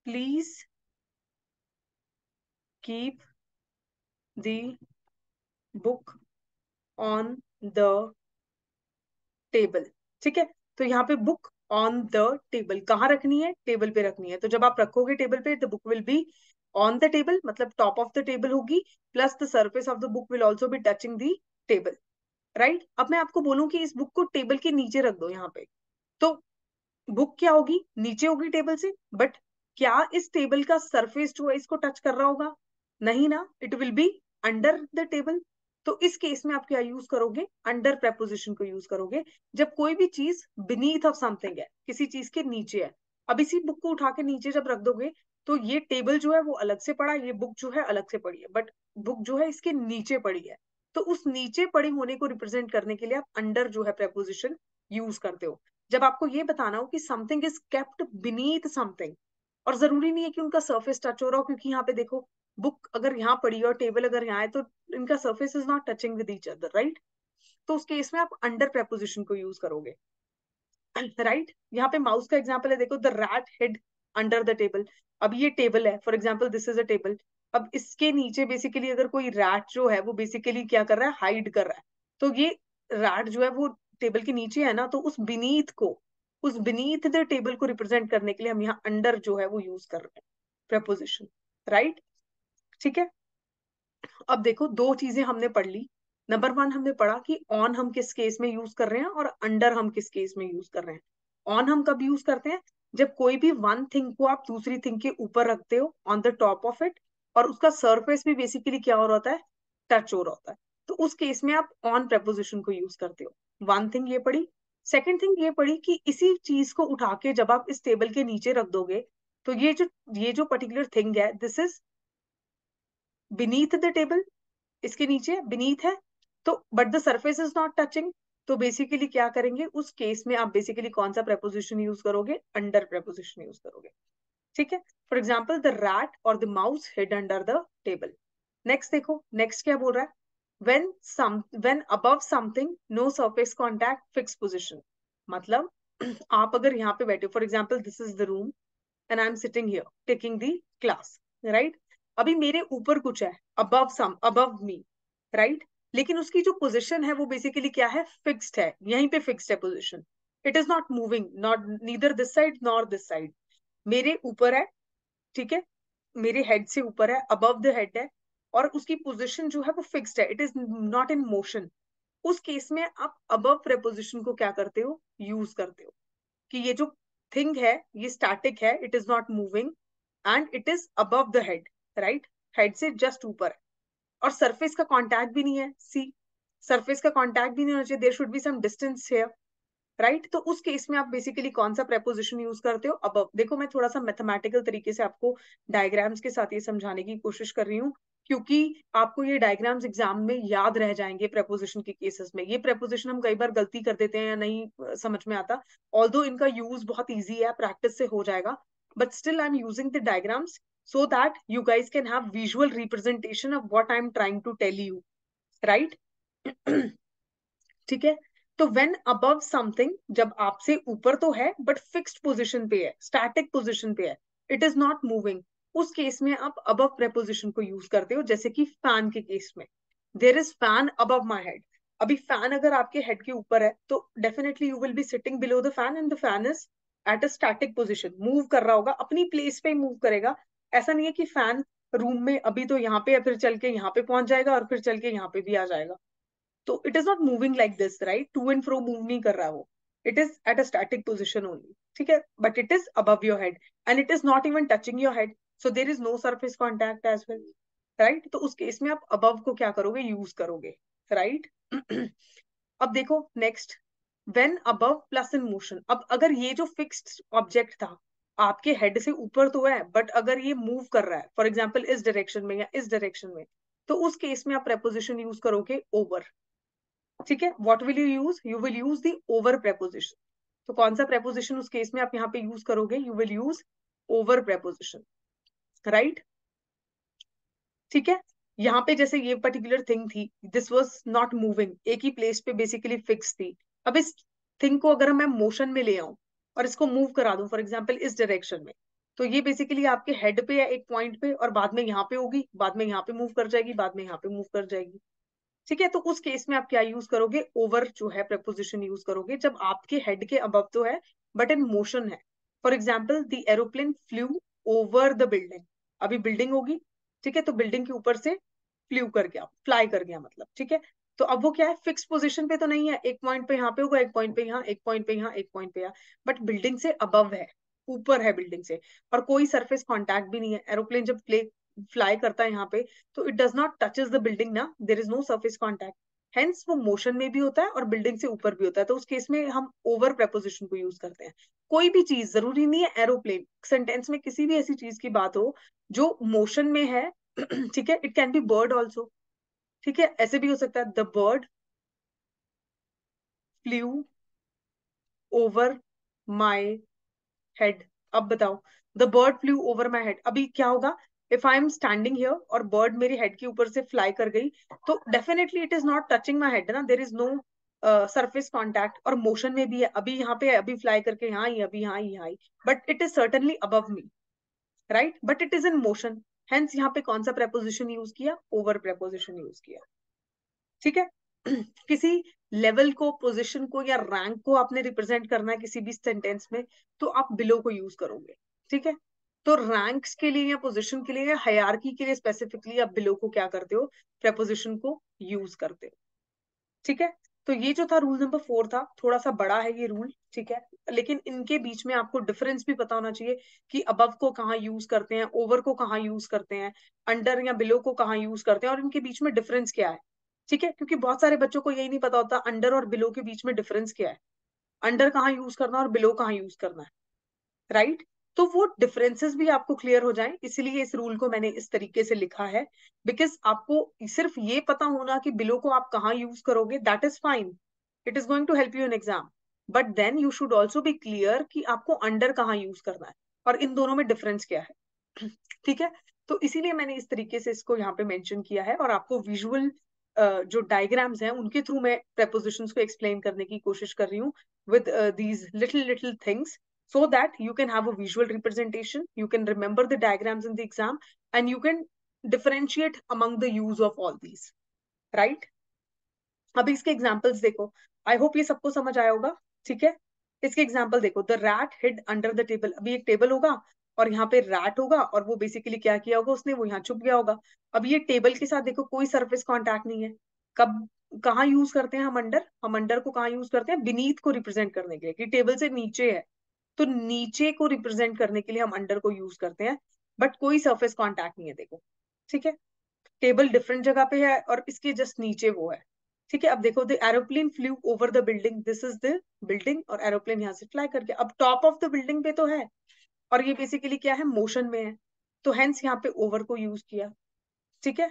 please keep the book on the table. ठीक है, तो यहाँ पे बुक ऑन द टेबल कहाँ रखनी है, टेबल पे रखनी है। तो जब आप रखोगे टेबल पे, the book will be on the table, मतलब टॉप ऑफ द टेबल होगी, plus the surface of the book will also be touching the table. Right, अब मैं आपको बोलूं कि इस बुक को टेबल के नीचे रख दो यहाँ पे, तो बुक क्या होगी, नीचे होगी टेबल से, बट क्या इस टेबल का सरफेस जो है इसको टच कर रहा होगा, नहीं ना, it will be under the table. तो इस केस में आप क्या यूज करोगे, अंडर प्रेपोजिशन को यूज करोगे, जब कोई भी चीज बीनीथ ऑफ समथिंग है, किसी चीज के नीचे है। अब इसी बुक को उठा के नीचे जब रख दोगे, तो ये टेबल जो है वो अलग से पड़ा, ये बुक जो है अलग से पड़ी है, बट बुक जो है इसके नीचे पड़ी है। तो उस नीचे पड़े होने को रिप्रेजेंट करने के लिए आप अंडर जो है प्रेपोजिशन यूज करते हो, जब आपको ये बताना हो कि something is kept beneath something. और जरूरी नहीं है कि उनका सरफेस टच हो रहा हो, क्योंकि यहाँ पे देखो, बुक अगर यहाँ पड़ी है और टेबल अगर यहाँ है, तो इनका surface is not touching with each other, right. तो उस केस में आप अंडर प्रेपोजिशन को यूज करोगे। राइट, यहाँ पे माउस का एग्जाम्पल है, देखो the rat hid under the table. अब ये टेबल है, for example this is a table. अब इसके नीचे बेसिकली अगर कोई रैट जो है वो बेसिकली क्या कर रहा है, हाइड कर रहा है। तो ये रैट जो है वो टेबल के नीचे है ना, तो उस बीनीथ को, उस बीनीथ द टेबल को रिप्रेजेंट करने के लिए हम यहाँ अंडर जो है वो यूज कर रहे हैं प्रेपोजिशन। राइट, ठीक है। अब देखो, दो चीजें हमने पढ़ ली। नंबर वन, हमने पढ़ा कि ऑन हम किस केस में यूज कर रहे हैं और अंडर हम किस केस में यूज कर रहे हैं। ऑन हम कब यूज करते हैं, जब कोई भी वन थिंग को आप दूसरी थिंग के ऊपर रखते हो, on the top of it, और उसका सरफेस भी बेसिकली क्या हो रहा होता है, टच हो रहा होता है। तो उस केस में आप ऑन प्रेपोजिशन को यूज करते हो। वन थिंग ये पढ़ी। सेकेंड थिंग ये पढ़ी कि इसी चीज को उठा के जब आप इस टेबल के नीचे रख दोगे, तो ये जो पर्टिकुलर थिंग है, this is beneath the table, इसके नीचे बीनीथ है, तो but the surface is not touching. तो बेसिकली क्या करेंगे उस केस में, आप बेसिकली कौन सा प्रेपोजिशन यूज करोगे, अंडर प्रेपोजिशन यूज करोगे। ठीक है, फॉर एग्जाम्पल द रैट और the mouse hid under the table. Next देखो, नेक्स्ट क्या बोल रहा है, when above something no surface contact fixed position। मतलब आप अगर यहाँ पे बैठे हो, for example this is the room and I am sitting here taking the class, right. अभी मेरे ऊपर कुछ है, अबव मी, राइट, लेकिन उसकी जो पोजीशन है वो बेसिकली क्या है, फिक्स्ड है, यहीं पे फिक्स्ड है position. It is not moving, not neither this side nor this side, मेरे ऊपर है, ठीक है, मेरे हेड से ऊपर है, अबव द हेड है, और उसकी पोजीशन जो है वो फिक्स्ड है, it is not in motion. उस केस में आप अबव प्रेपोजिशन को क्या करते हो, यूज करते हो, कि ये जो थिंग है ये स्टैटिक है, it is not moving and it is above the head, right, head से जस्ट ऊपर है, और सरफेस का कांटेक्ट भी नहीं है, सी, सरफेस का कांटेक्ट भी नहीं होना चाहिए, there should be some distance here, right. तो उस केस में आप बेसिकली कौन सा प्रेपोजिशन यूज करते हो, अबव। देखो, मैं थोड़ा सा मैथमेटिकल तरीके से आपको डायग्राम्स के साथ ये समझाने की कोशिश कर रही हूँ, क्योंकि आपको ये डायग्राम्स एग्जाम में याद रह जाएंगे प्रेपोजिशन के केसेस में। ये प्रेपोजिशन हम कई बार गलती कर देते हैं या नहीं समझ में आता, ऑल्दो इनका यूज बहुत ईजी है, प्रैक्टिस से हो जाएगा, but still I am using the diagrams so that you guys can have visual representation of what I'm trying to tell you, right? ठीक है, तो व्हेन अबव समथिंग, जब आपसे ऊपर तो है बट फिक्स्ड पोजीशन पे है, स्टैटिक पोजीशन पे है, इट इज नॉट मूविंग, उस केस में आप अबव प्रेपोजिशन को यूज करते हो। जैसे कि फैन के केस में, there is fan above my head. अभी फैन अगर आपके हेड के ऊपर है, तो definitely you will be sitting below the fan and the fan is at a static position, move कर रहा होगा, अपनी प्लेस पे मूव करेगा। ऐसा नहीं है कि फैन रूम में अभी तो यहाँ पे है, फिर चल के यहाँ पे पहुंच जाएगा और फिर चल के यहाँ पे भी आ जाएगा। तो it is not moving like this, right, to and fro move नहीं कर रहा वो, it is at a static position only, ठीक है, but it is above your head and it is not even touching your head, so there is no surface contact as well, right. तो उस case में आप above को क्या करोगे, use करोगे, राइट। अब देखो next, when above plus in motion. अब अगर ये जो फिक्स्ड ऑब्जेक्ट था आपके हेड से ऊपर तो है, बट अगर ये मूव कर रहा है, फॉर एग्जाम्पल इस डायरेक्शन में या इस डायरेक्शन में, तो उस केस में आप प्रेपोजिशन यूज करोगे ओवर, ठीक है, what will you will use the over preposition. तो कौन सा प्रेपोजिशन उस केस में आप यहाँ पे यूज करोगे, you will use over preposition, right. ठीक है, यहाँ पे जैसे ये पर्टिकुलर थिंग थी, दिस वॉज नॉट मूविंग, एक ही प्लेस पे बेसिकली फिक्स थी। अब इस थिंग को अगर मैं मोशन में ले आऊं और इसको मूव करा दूं फॉर एग्जाम्पल इस डायरेक्शन में, तो ये बेसिकली आपके हेड पे या एक पॉइंट पे, और बाद में यहाँ पे होगी, बाद में यहाँ पे मूव कर जाएगी, बाद में यहाँ पे मूव कर जाएगी। ठीक है, तो उस केस में आप क्या यूज करोगे, ओवर जो है प्रपोजिशन यूज करोगे, जब आपके हेड के अबव तो है बट इन मोशन है। For example the aeroplane flu over the building, अभी बिल्डिंग होगी, ठीक है, तो बिल्डिंग के ऊपर से फ्लू कर गया, फ्लाई कर गया मतलब, ठीक है। तो अब वो क्या है, फिक्स पोजीशन पे तो नहीं है, एक पॉइंट पे यहाँ पे होगा, एक पॉइंट पे यहाँ, एक पॉइंट पे यहाँ, एक पॉइंट पे यहाँ, बट बिल्डिंग से अबव है, ऊपर है बिल्डिंग से, और कोई सरफेस कांटेक्ट भी नहीं है। एरोप्लेन जब फ्लाई करता है यहाँ पे, तो it does not touches the building ना, there is no surface contact, hence वो मोशन में भी होता है और बिल्डिंग से ऊपर भी होता है, तो उस केस में हम ओवर प्रेपोजिशन को यूज करते हैं। कोई भी चीज, जरूरी नहीं है एरोप्लेन, सेंटेंस में किसी भी ऐसी चीज की बात हो जो मोशन में है, ठीक है, it can be bird also, ठीक है, ऐसे भी हो सकता है, the bird flew over my head. अब बताओ, the bird flew over my head, अभी क्या होगा, if I am standing here और बर्ड मेरे हेड के ऊपर से फ्लाई कर गई, तो definitely it is not touching my head ना, there is no surface contact, और मोशन में भी है, अभी यहाँ पे है, अभी फ्लाई करके यहाँ आई, अभी यहाँ आई, यहाँ आई, but it is certainly above me, right, but it is in motion, hence यहाँ पे कौन सा प्रेपोजिशन यूज किया, ओवर प्रेपोजिशन यूज किया। ठीक है, किसी लेवल को, पोजीशन को या रैंक को आपने रिप्रेजेंट करना है किसी भी सेंटेंस में, तो आप बिलो को यूज करोगे। ठीक है, तो रैंक्स के लिए या पोजीशन के लिए या हायरार्की के लिए स्पेसिफिकली आप बिलो को क्या करते हो, प्रेपोजिशन को यूज करते हो। ठीक है, तो ये जो था रूल नंबर 4 था, थोड़ा सा बड़ा है ये रूल, ठीक है, लेकिन इनके बीच में आपको डिफरेंस भी पता होना चाहिए कि अबव को कहाँ यूज करते हैं, ओवर को कहाँ यूज करते हैं, अंडर या बिलो को कहाँ यूज करते हैं, और इनके बीच में डिफरेंस क्या है। ठीक है, क्योंकि बहुत सारे बच्चों को यही नहीं पता होता अंडर और बिलो के बीच में डिफरेंस क्या है, अंडर कहाँ यूज करना है और बिलो कहाँ यूज करना है, राइट। तो वो डिफरेंसेस भी आपको क्लियर हो जाएं, इसलिए इस रूल को मैंने इस तरीके से लिखा है, बिकॉज आपको सिर्फ ये पता होना कि बिलो को आप कहाँ यूज करोगे, that is fine, it is going to help you in exam, but then you should also be clear कि आपको अंडर कहाँ यूज करना है और इन दोनों में डिफरेंस क्या है। ठीक है, तो इसीलिए मैंने इस तरीके से इसको यहाँ पे मेंशन किया है, और आपको विजुअल जो डायग्राम्स हैं उनके थ्रू मैं prepositions को एक्सप्लेन करने की कोशिश कर रही हूँ with these little things, so that you can have a visual representation, you can remember the diagrams in the exam, and you can differentiate among the use of all these, right। अभी इसके examples देखो, आई hope ये सबको समझ आया होगा। ठीक है, इसके एग्जाम्पल देखो, the rat hid under the table, अभी एक टेबल होगा और यहाँ पे रैट होगा, और वो बेसिकली क्या किया होगा उसने, वो यहाँ छुप गया होगा। अब ये टेबल के साथ देखो कोई सरफेस कांटेक्ट नहीं है, कब कहाँ यूज करते हैं हम अंडर को कहाँ यूज करते हैं, बीनीथ को रिप्रेजेंट करने के लिए, कि टेबल से नीचे है, तो नीचे को रिप्रेजेंट करने के लिए हम अंडर को यूज करते हैं, बट कोई सरफेस कांटेक्ट नहीं है देखो। ठीक है, टेबल डिफरेंट जगह पे है और इसके जस्ट नीचे वो है। ठीक है, अब देखो, the aeroplane flu over the building, this is the building, और एरोप्लेन यहाँ से फ्लाई करके अब टॉप ऑफ द बिल्डिंग पे तो है, और ये बेसिकली क्या है, मोशन में है, तो हेंस यहाँ पे ओवर को यूज किया। ठीक है,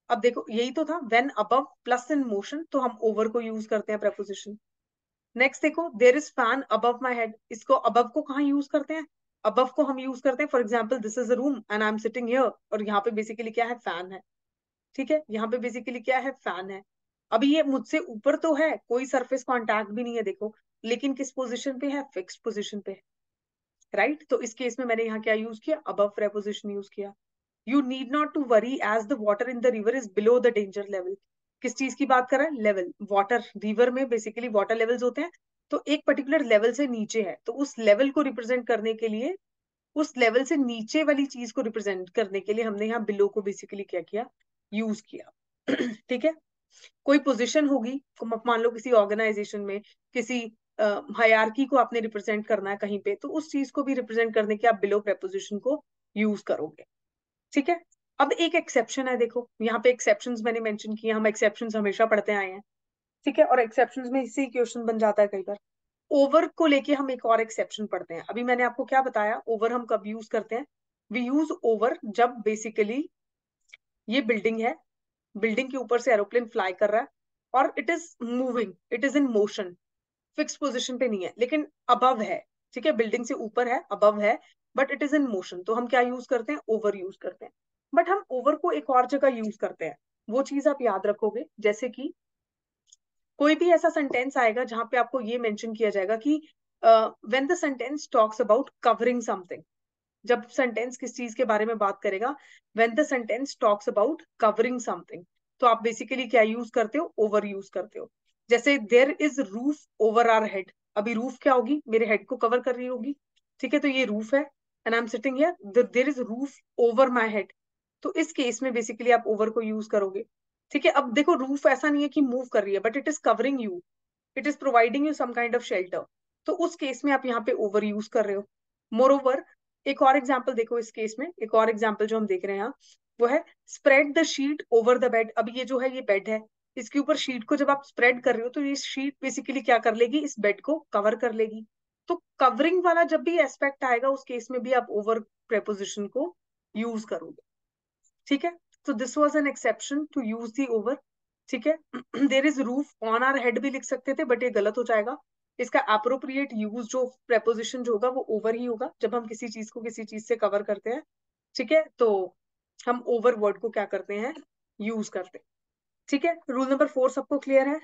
अब देखो यही तो था, when above plus in motion, तो हम ओवर को यूज करते हैं preposition। नेक्स्ट देखो, there is fan above my head, इसको अबव को कहाँ यूज करते हैं, अबव को हम यूज करते हैं, for example this is a room and I am sitting here, और यहाँ पे बेसिकली क्या है, फैन है। ठीक है, यहाँ पे बेसिकली क्या है, फैन है। अभी ये मुझसे ऊपर तो है, कोई सरफेस कांटेक्ट भी नहीं है देखो, लेकिन किस पोजीशन पे है, फिक्स पोजीशन पे, राइट। तो इस केस में मैंने यहाँ क्या यूज किया, अबव प्रेपोजिशन यूज किया। You need not to worry as the water in the river is below the danger level, किस चीज की बात कर रहा है, लेवल, वाटर, रिवर में बेसिकली वाटर लेवल्स होते हैं, तो एक पर्टिकुलर लेवल से नीचे है, तो उस लेवल को रिप्रेजेंट करने के लिए, उस लेवल से नीचे वाली चीज को रिप्रेजेंट करने के लिए हमने यहाँ बिलो को बेसिकली क्या किया, यूज किया। ठीक है, कोई पोजीशन होगी, मान लो किसी ऑर्गेनाइजेशन में, किसी हायरार्की को आपने रिप्रेजेंट करना है कहीं पे, तो उस चीज को भी रिप्रेजेंट करने के आप बिलो प्रेपोजिशन को यूज करोगे। ठीक है, अब एक एक्सेप्शन है, देखो यहाँ पे एक्सेप्शंस मैंने मेंशन किए, हम एक्सेप्शंस हमेशा पढ़ते आए हैं। ठीक है, और एक्सेप्शंस में इसी क्वेश्चन बन जाता है कई बार। ओवर को लेके हम एक और एक्सेप्शन पढ़ते हैं, अभी मैंने आपको क्या बताया, ओवर हम कब यूज करते हैं, वी यूज ओवर जब बेसिकली ये बिल्डिंग है, बिल्डिंग के ऊपर से एरोप्लेन फ्लाई कर रहा है, और it is moving, it is in motion, fix position पे नहीं है, लेकिन अबव है, ठीक है, बिल्डिंग से ऊपर है, अबव है, but it is in motion, तो हम क्या यूज करते हैं, ओवर यूज करते हैं। बट हम ओवर को एक और जगह यूज करते हैं, वो चीज आप याद रखोगे, जैसे कि कोई भी ऐसा सेंटेंस आएगा जहां पे आपको ये मेंशन किया जाएगा कि when the sentence talks about covering something, जब सेंटेंस किस चीज के बारे में बात करेगा, when the sentence talks about covering something, तो आप बेसिकली क्या यूज करते हो, ओवर यूज करते हो। जैसे there is roof over our head, अभी रूफ क्या होगी, मेरे हेड को कवर कर रही होगी, ठीक है, तो ये रूफ है, and I am sitting here, there is roof over my head, तो इस केस में बेसिकली आप ओवर को यूज करोगे। ठीक है, अब देखो रूफ ऐसा नहीं है कि मूव कर रही है, but it is covering you, it is providing you some kind of shelter, तो उस केस में आप यहाँ पे ओवर यूज कर रहे हो। मोर ओवर, एक और एग्जाम्पल देखो इस केस में, एक और एग्जाम्पल जो हम देख रहे हैं यहाँ, वो है spread the sheet over the bed. अब ये जो है ये बेड है, इसके ऊपर शीट को जब आप स्प्रेड कर रहे हो तो ये शीट बेसिकली क्या कर लेगी, इस बेड को कवर कर लेगी। तो कवरिंग वाला जब भी एस्पेक्ट आएगा उस केस में भी आप ओवर प्रेपोजिशन को यूज करोगे। ठीक है, तो this was an exception to use the over. ठीक है, there is roof on our head भी लिख सकते थे, बट ये गलत हो जाएगा। इसका अप्रोप्रिएट यूज जो प्रेपोजिशन जो होगा वो ओवर ही होगा, जब हम किसी चीज को किसी चीज से कवर करते हैं। ठीक है, तो हम ओवर वर्ड को क्या करते हैं, यूज करते हैं। ठीक है, रूल नंबर 4 सबको क्लियर है?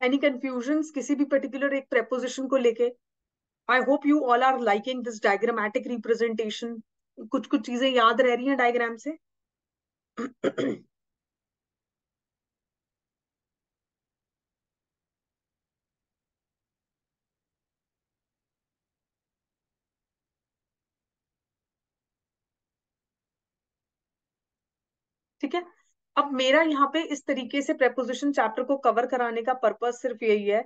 एनी कंफ्यूजन किसी भी पर्टिकुलर एक प्रेपोजिशन को लेके? I hope you all are liking this diagrammatic representation, कुछ कुछ चीजें याद रह रही हैं डायग्राम से? ठीक है, अब मेरा यहाँ पे इस तरीके से प्रेपोजिशन चैप्टर को कवर कराने का पर्पस सिर्फ यही है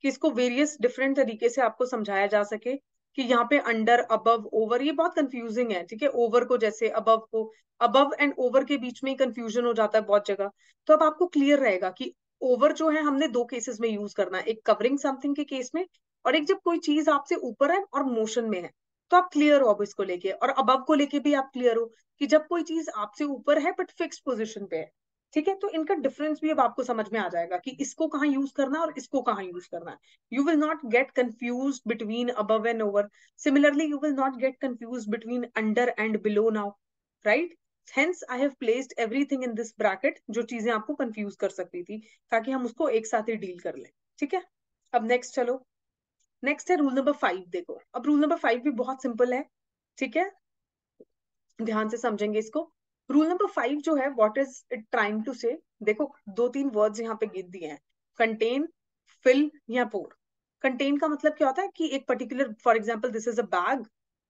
कि इसको वेरियस डिफरेंट तरीके से आपको समझाया जा सके कि यहाँ पे अंडर, अबव, ओवर, ये बहुत कंफ्यूजिंग है। ठीक है, ओवर को जैसे अबव को, अबव एंड ओवर के बीच में ही कंफ्यूजन हो जाता है बहुत जगह। तो अब आपको क्लियर रहेगा कि ओवर जो है हमने दो केसेस में यूज करना है, एक कवरिंग समथिंग के केस में, और एक जब कोई चीज आपसे ऊपर है और मोशन में है। तो आप क्लियर हो अब इसको लेके, और अबव को लेके भी आप क्लियर हो कि जब कोई चीज आपसे ऊपर है बट फिक्स पोजिशन पे है। ठीक है, तो इनका डिफरेंस भी अब आपको समझ में आ जाएगा कि इसको कहाँ यूज करना है और इसको कहाँ यूज करना है। You will not get confuse between above and over. Similarly you will not get confuse between under and below now, right? Hence I have placed everything in this bracket, जो चीजें आपको कंफ्यूज कर सकती थी, ताकि हम उसको एक साथ ही डील कर लें। ठीक है, अब नेक्स्ट चलो, नेक्स्ट है रूल नंबर 5। देखो, अब रूल नंबर 5 भी बहुत सिंपल है। ठीक है, ध्यान से समझेंगे इसको। रूल नंबर 5 जो है, what is it trying to say, देखो दो तीन वर्ड्स यहाँ पे गिन दिए हैं, कंटेन, फिल या पोर। कंटेन का मतलब क्या होता है कि एक particular, for example this is a bag,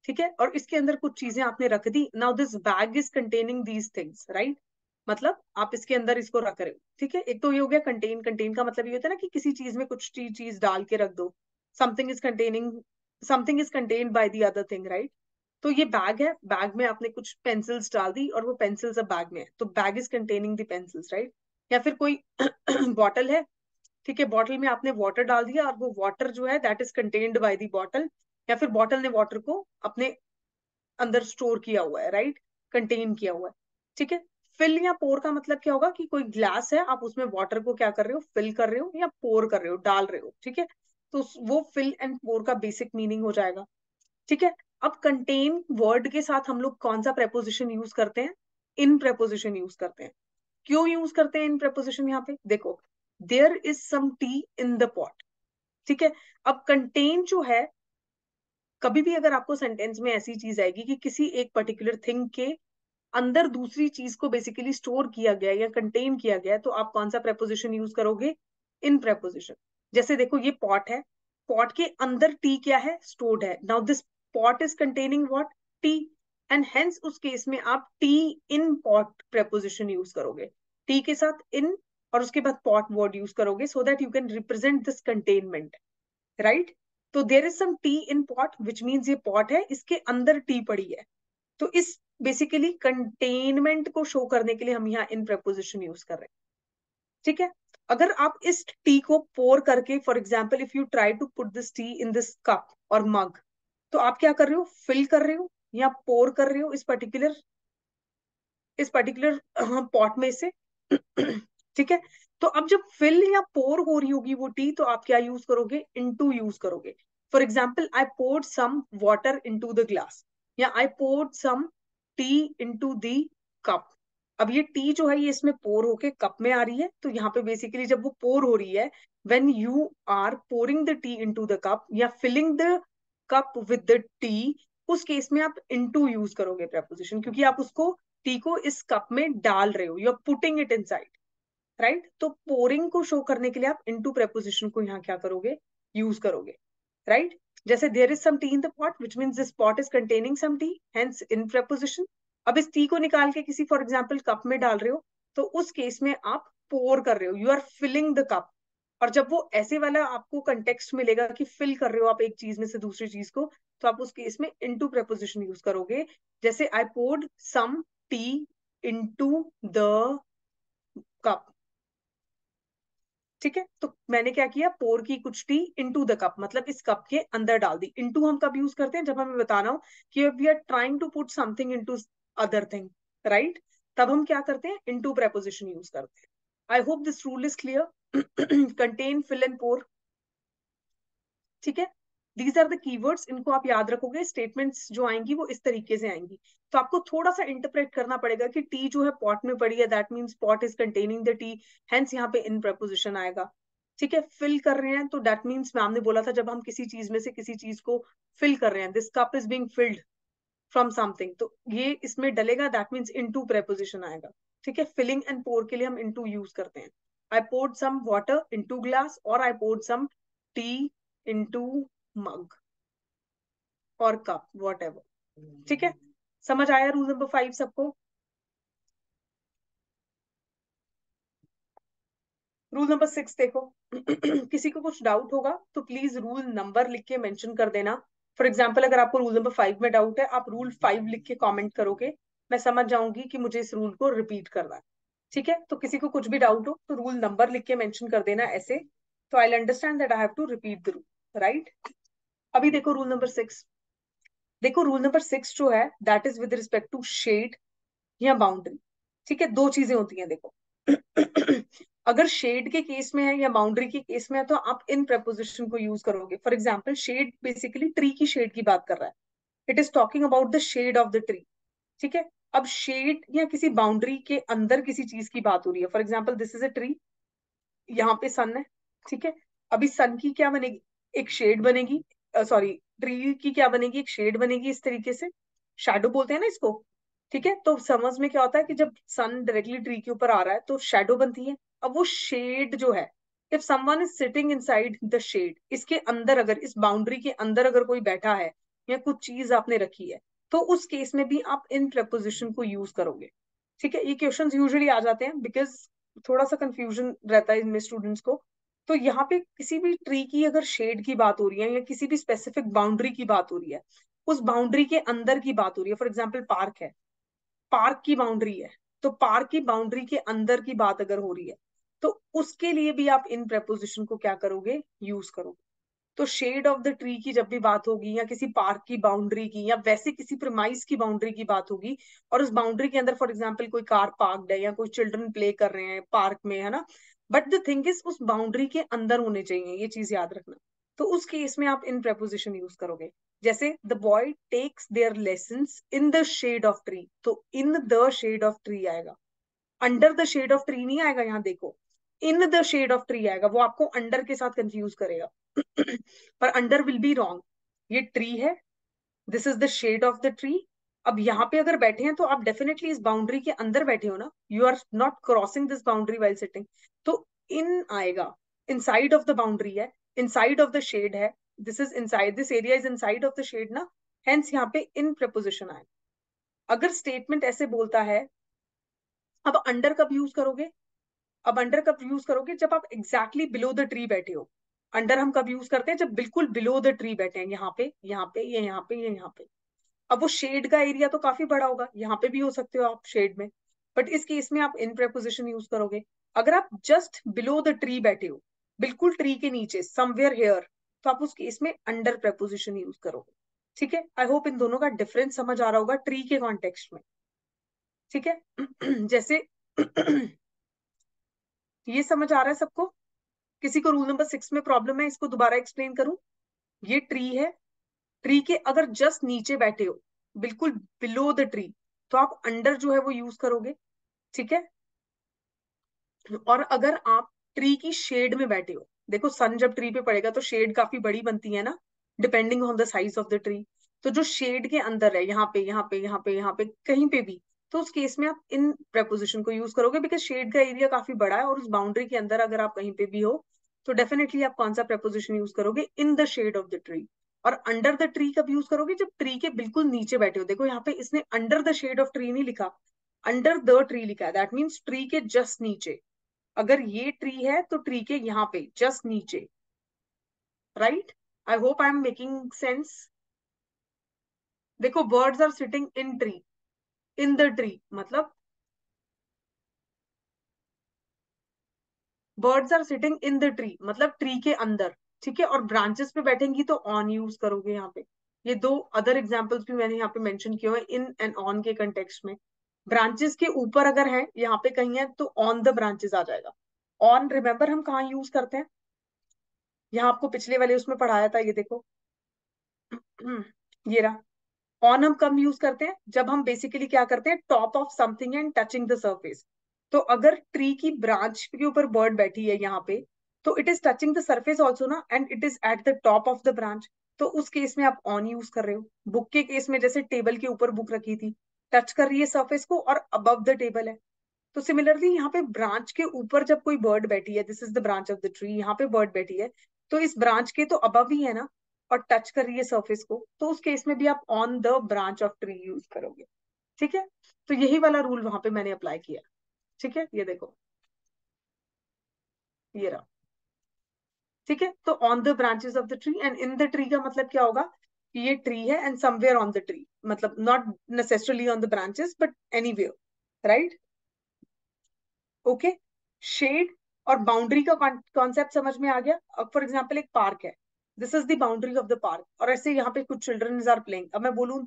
ठीक है, और इसके अंदर कुछ चीजें आपने रख दी, now this bag is containing these things, right? मतलब आप इसके अंदर इसको रख रहे हो। ठीक है, एक तो ये हो गया कंटेन। कंटेन का मतलब ये होता है ना कि किसी चीज में कुछ चीज डाल के रख दो, something is containing, something is contained by the other thing, right? तो ये बैग है, बैग में आपने कुछ पेंसिल्स डाल दी और वो पेंसिल्स अब बैग में है, तो bag is containing the pencils, right? या फिर कोई बॉटल है, ठीक है, बॉटल में आपने वाटर डाल दिया और वो वाटर जो है that is contained by the bottle, या फिर बॉटल ने वाटर को अपने अंदर स्टोर किया हुआ है, राइट? कंटेन किया हुआ है। ठीक है, फिल या पोर का मतलब क्या होगा कि कोई ग्लास है, आप उसमें वाटर को क्या कर रहे हो, फिल कर रहे हो या पोर कर रहे हो, डाल रहे हो। ठीक है, तो वो फिल एंड पोर का बेसिक मीनिंग हो जाएगा। ठीक है, अब कंटेन वर्ड के साथ हम लोग कौन सा प्रेपोजिशन यूज करते हैं, इन प्रेपोजिशन यूज करते हैं। क्यों यूज करते हैं इन प्रेपोजिशन? यहाँ पे देखो, there is some tea in the pot. ठीक है, अब कंटेन जो है, कभी भी अगर आपको सेंटेंस में ऐसी चीज आएगी कि किसी एक पर्टिकुलर थिंग के अंदर दूसरी चीज को बेसिकली स्टोर किया गया या कंटेन किया गया है, तो आप कौन सा प्रेपोजिशन यूज करोगे, इन प्रेपोजिशन। जैसे देखो ये पॉट है, पॉट के अंदर टी क्या है, स्टोर्ड है, now this pot is containing what, T, and hence उस केस में आप T in pot preposition use करोगे, टी के साथ इन, और उसके बाद पॉट वर्ड यूज करोगे, so that you can represent this containment, right? तो there is some tea in pot which means ये पॉट है, इसके अंदर टी पड़ी है, तो इस बेसिकली कंटेनमेंट को शो करने के लिए हम यहाँ इन प्रेपोजिशन यूज कर रहे हैं, ठीक है। अगर आप इस टी को पोर करके, for example if you try to put this tea in this cup और मग, तो आप क्या कर रहे हो, फिल कर रहे हो या पोर कर रहे हो इस पर्टिकुलर पॉट में से ठीक है। तो अब जब फिल या पोर हो रही होगी वो टी, तो आप क्या यूज करोगे, इनटू यूज करोगे। For example I poured some water into the glass, या I poured some tea into the cup. अब ये टी जो है ये इसमें पोर होके कप में आ रही है, तो यहाँ पे बेसिकली जब वो पोर हो रही है, when you are pouring the tea into the cup या filling the cup with the tea, उस केस में आप इनटू यूज करोगे प्रेपोजिशन, क्योंकि आप उसको टी को इस कप में डाल रहे हो, you are putting it inside, right. तो पोरिंग को शो करने के लिए आप इनटू प्रेपोजिशन को यहाँ क्या करोगे, यूज करोगे, राइट। जैसे there is some tea in the pot which means this pot is containing some tea, hence in preposition. अब इस टी को निकाल के किसी फॉर एग्जाम्पल कप में डाल रहे हो, तो उस केस में आप पोर कर रहे हो, you are filling the cup. और जब वो ऐसे वाला आपको कंटेक्स्ट मिलेगा कि फिल कर रहे हो आप एक चीज में से दूसरी चीज को, तो आप उस केस में इनटू प्रेपोजिशन यूज करोगे। जैसे I poured some tea into the cup, ठीक है। तो मैंने क्या किया, पोर की कुछ टी इनटू द कप, मतलब इस कप के अंदर डाल दी। इनटू हम कब यूज करते हैं, जब हमें बताना हो कि we are trying to put something into other thing, right, तब हम क्या करते हैं, इनटू प्रेपोजिशन यूज करते हैं। I hope this rule is clear. Contain, fill and pour, ठीक है। दीज आर द कीवर्ड्स, इनको आप याद रखोगे। स्टेटमेंट्स जो आएंगी वो इस तरीके से आएंगी, तो आपको थोड़ा सा इंटरप्रेट करना पड़ेगा कि टी जो है पॉट में पड़ी है, that means pot is containing the T, hence यहाँ पे इन प्रपोजिशन आएगा, ठीक है। फिल कर रहे हैं तो दैट मीन्स मैम ने बोला था जब हम किसी चीज में से किसी चीज को फिल कर रहे हैं, this cup is being field from something, तो ये इसमें डलेगा, दैट मीन्स इनटू प्रेपोजिशन आएगा, ठीक है। फिलिंग एंड पोर के लिए हम इनटू यूज करते हैं। I poured some water into glass, और I poured some tea into mug और कप, वॉट एवर, ठीक है। समझ आया रूल नंबर 5 सबको? रूल नंबर 6 देखो। किसी को कुछ डाउट होगा तो प्लीज रूल नंबर लिख के मेंशन कर देना। फॉर एग्जाम्पल अगर आपको रूल नंबर 5 में डाउट है, आप रूल 5 लिख के कमेंट करोगे, मैं समझ जाऊंगी कि मुझे इस रूल को रिपीट करना है, ठीक है। तो किसी को कुछ भी डाउट हो तो रूल नंबर लिख के मेंशन कर देना ऐसे, तो I understand that I have to repeat the rule, right. अभी देखो रूल नंबर 6। देखो रूल नंबर 6 जो है that is with respect to shade या बाउंड्री, ठीक है। दो चीजें होती हैं देखो। अगर शेड के केस में है या बाउंड्री के केस में है, तो आप इन प्रपोजिशन को यूज करोगे। For example shade basically tree की शेड की बात कर रहा है, it is talking about the shade of the tree, ठीक है। अब शेड या किसी बाउंड्री के अंदर किसी चीज की बात हो रही है, for example this is a tree, यहाँ पे सन है, ठीक है। अभी सन की क्या बनेगी, एक शेड बनेगी, सॉरी ट्री की क्या बनेगी, एक शेड बनेगी, इस तरीके से शैडो बोलते हैं ना इसको, ठीक है। तो समझ में क्या होता है कि जब सन डायरेक्टली ट्री के ऊपर आ रहा है तो शैडो बनती है। अब वो शेड जो है, if someone is sitting inside the shade, इसके अंदर अगर, इस बाउंड्री के अंदर अगर कोई बैठा है या कुछ चीज आपने रखी है, तो उस केस में भी आप इन प्रपोजिशन को यूज करोगे, ठीक है। ये क्वेश्चंस यूजुअली आ जाते हैं बिकॉज थोड़ा सा कंफ्यूजन रहता है इनमें स्टूडेंट्स को। तो यहाँ पे किसी भी ट्री की अगर शेड की बात हो रही है या किसी भी स्पेसिफिक बाउंड्री की बात हो रही है, उस बाउंड्री के अंदर की बात हो रही है, फॉर एग्जाम्पल पार्क है, पार्क की बाउंड्री है, तो पार्क की बाउंड्री के अंदर की बात अगर हो रही है, तो उसके लिए भी आप इन प्रपोजिशन को क्या करोगे, यूज करोगे। तो शेड ऑफ द ट्री की जब भी बात होगी या किसी पार्क की बाउंड्री की या वैसे किसी प्रीमाइस की बाउंड्री की बात होगी, और उस बाउंड्री के अंदर फॉर एग्जांपल कोई कार पार्क्ड है या कोई चिल्ड्रन प्ले कर रहे हैं पार्क में, है ना, बट द थिंग इज उस बाउंड्री के अंदर होने चाहिए, ये चीज याद रखना। तो उस केस में आप इन प्रपोजिशन यूज करोगे। जैसे the boy takes their lessons in the shade of tree, तो in the shade of tree आएगा, under the shade of tree नहीं आएगा, यहाँ देखो in the shade of tree आएगा, वो आपको अंडर के साथ कंफ्यूज करेगा। पर अंडर विल बी रॉन्ग, ये ट्री है, this is the shade of the tree. अब यहाँ पे अगर बैठे हैं तो आप डेफिनेटली इस बाउंड्री के अंदर बैठे हो ना, you are not crossing this boundary while sitting, तो इन आएगा, इनसाइड ऑफ द बाउंड्री है, इनसाइड ऑफ द शेड है, this is inside, this area is inside of the shade ना, हेंस यहाँ पे इन प्रपोजिशन आए। अगर स्टेटमेंट ऐसे बोलता है, अब अंडर कब यूज करोगे, अब अंडर कब यूज करोगे, जब आप एग्जैक्टली बिलो द ट्री बैठे हो। अंडर हम कब यूज करते हैं, जब बिल्कुल बिलो द ट्री बैठे हैं, यहाँ पे, यहाँ पे, ये यहाँ पे, ये यहाँ पे। अब वो शेड का एरिया तो काफी बड़ा होगा, यहाँ पे भी हो सकते हो आप शेड में, बट इस केस में आप इन प्रेपोजिशन यूज करोगे। अगर आप जस्ट बिलो द ट्री बैठे हो, बिल्कुल ट्री के नीचे, समवेयर हेयर, तो आप उस केस में अंडर प्रेपोजिशन यूज करोगे। ठीक है, आई होप इन दोनों का डिफरेंस समझ आ रहा होगा ट्री के कॉन्टेक्स्ट में। ठीक है जैसे ये समझ आ रहा है सबको? किसी को रूल नंबर 6 में प्रॉब्लम है, इसको दोबारा एक्सप्लेन करूं? ये ट्री है, ट्री के अगर जस्ट नीचे बैठे हो, बिल्कुल बिलो द ट्री, तो आप अंडर जो है वो यूज करोगे। ठीक है, और अगर आप ट्री की शेड में बैठे हो, देखो सन जब ट्री पे पड़ेगा तो शेड काफी बड़ी बनती है ना, depending on the size of the tree. तो जो शेड के अंदर है, यहाँ पे यहाँ पे यहाँ पे यहाँ पे कहीं पे भी, तो उस केस में आप इन प्रेपोजिशन को यूज करोगे, बिकॉज शेड का एरिया काफी बड़ा है और उस बाउंड्री के अंदर अगर आप कहीं पे भी हो, तो डेफिनेटली आप कौन सा प्रेपोजिशन यूज करोगे? In the shade of the tree. और अंडर द ट्री कब यूज करोगे? जब ट्री के बिल्कुल नीचे बैठे हो। देखो यहाँ पे इसने under the shade of tree नहीं लिखा, अंडर द ट्री लिखा है, दैट मीन्स ट्री के जस्ट नीचे। अगर ये ट्री है तो ट्री के यहाँ पे जस्ट नीचे। Right, I hope I am making sense. देखो birds are sitting in tree, in the tree मतलब birds are sitting in the tree मतलब ट्री के अंदर। ठीक है, और ब्रांचेस पे बैठेंगी तो ऑन यूज करोगे यहाँ पे। ये दो अदर एग्जांपल्स भी मैंने यहाँ पे मेंशन किए हैं इन एंड ऑन के कंटेक्स्ट में। ब्रांचेस के ऊपर अगर है यहाँ पे कहीं है तो ऑन द ब्रांचेस आ जाएगा। ऑन रिमेंबर हम कहाँ यूज करते हैं? यहाँ आपको पिछले वाले उसमें पढ़ाया था, ये देखो ये रहा। ऑन हम कम यूज करते हैं जब हम बेसिकली क्या करते हैं, top of something and touching the surface. तो अगर ट्री की ब्रांच के ऊपर बर्ड बैठी है यहाँ पे, तो it is touching the surface also ना, and it is at the top of the branch. तो उस केस में आप ऑन यूज कर रहे हो। बुक के केस में जैसे टेबल के ऊपर बुक रखी थी, टच कर रही है सरफेस को और अबव द टेबल है। तो सिमिलरली यहाँ पे ब्रांच के ऊपर जब कोई बर्ड बैठी है, this is the branch of the tree, यहाँ पे बर्ड बैठी है, तो इस ब्रांच के तो अबव ही है ना, और टच कर रही है सरफेस को, तो उस केस में भी आप on the branch of tree use करोगे। ठीक है, तो यही वाला रूल वहां पे मैंने अप्लाई किया। ठीक है, ये देखो, ये रहा। ठीक है, तो on the branches of the tree and in the tree का मतलब क्या होगा कि ये ट्री है and somewhere on the tree, मतलब not necessarily on the branches but anywhere. Right, okay. Shade और बाउंड्री का कॉन्सेप्ट समझ में आ गया। अब फॉर एग्जाम्पल एक पार्क है, this is the boundary of the park, और ऐसे यहाँ पे कुछ चिल्ड्रन आर प्लेइंग। अब मैं बोलूं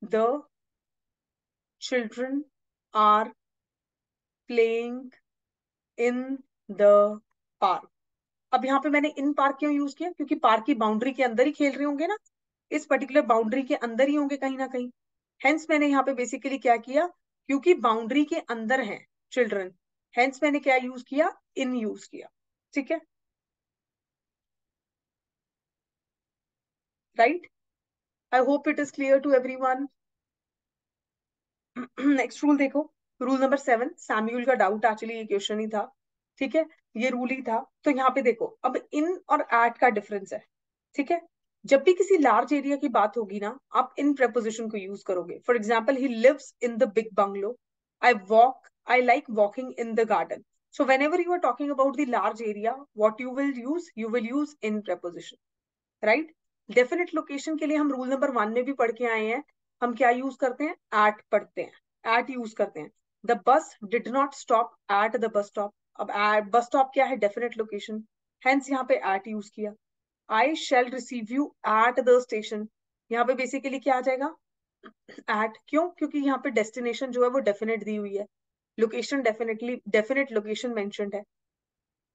the children are playing in the park. अब यहाँ पे मैंने इन पार्क क्यों यूज किया? क्योंकि पार्क की बाउंड्री के अंदर ही खेल रहे होंगे ना, इस पर्टिकुलर बाउंड्री के अंदर ही होंगे कहीं ना कहीं। हेंस मैंने यहाँ पे बेसिकली क्या किया, क्योंकि बाउंड्री के अंदर है चिल्ड्रन, हेंस मैंने क्या यूज किया, इन यूज किया। ठीक है, right, I hope it is clear to everyone. Next rule देखो, रूल नंबर 7, सैम्यूल का डाउट एक्चुअली ये क्वेश्चन ही था। ठीक है, ये रूल ही था। तो यहाँ पे देखो, अब इन और एट का डिफरेंस है। ठीक है, जब भी किसी लार्ज एरिया की बात होगी ना, आप इन प्रेपोजिशन को यूज करोगे। For example, he lives in the big bungalow, I like walking in the garden. So whenever you are talking about the large area, what you will use in preposition. Right, definite location के लिए हम rule number 1 में भी पढ़ के आए हैं, हम क्या यूज करते हैं, एट पढ़ते हैं, एट यूज करते हैं। The bus did not stop at the bus stop. अब बस स्टॉप क्या है, डेफिनेट लोकेशन, हेंस यहाँ पे एट यूज किया। I shall receive you at the station, यहाँ पे बेसिकली क्या आ जाएगा, एट। क्यों? क्योंकि यहाँ पे डेस्टिनेशन जो है वो डेफिनेट दी हुई है, location definitely definite location mentioned है।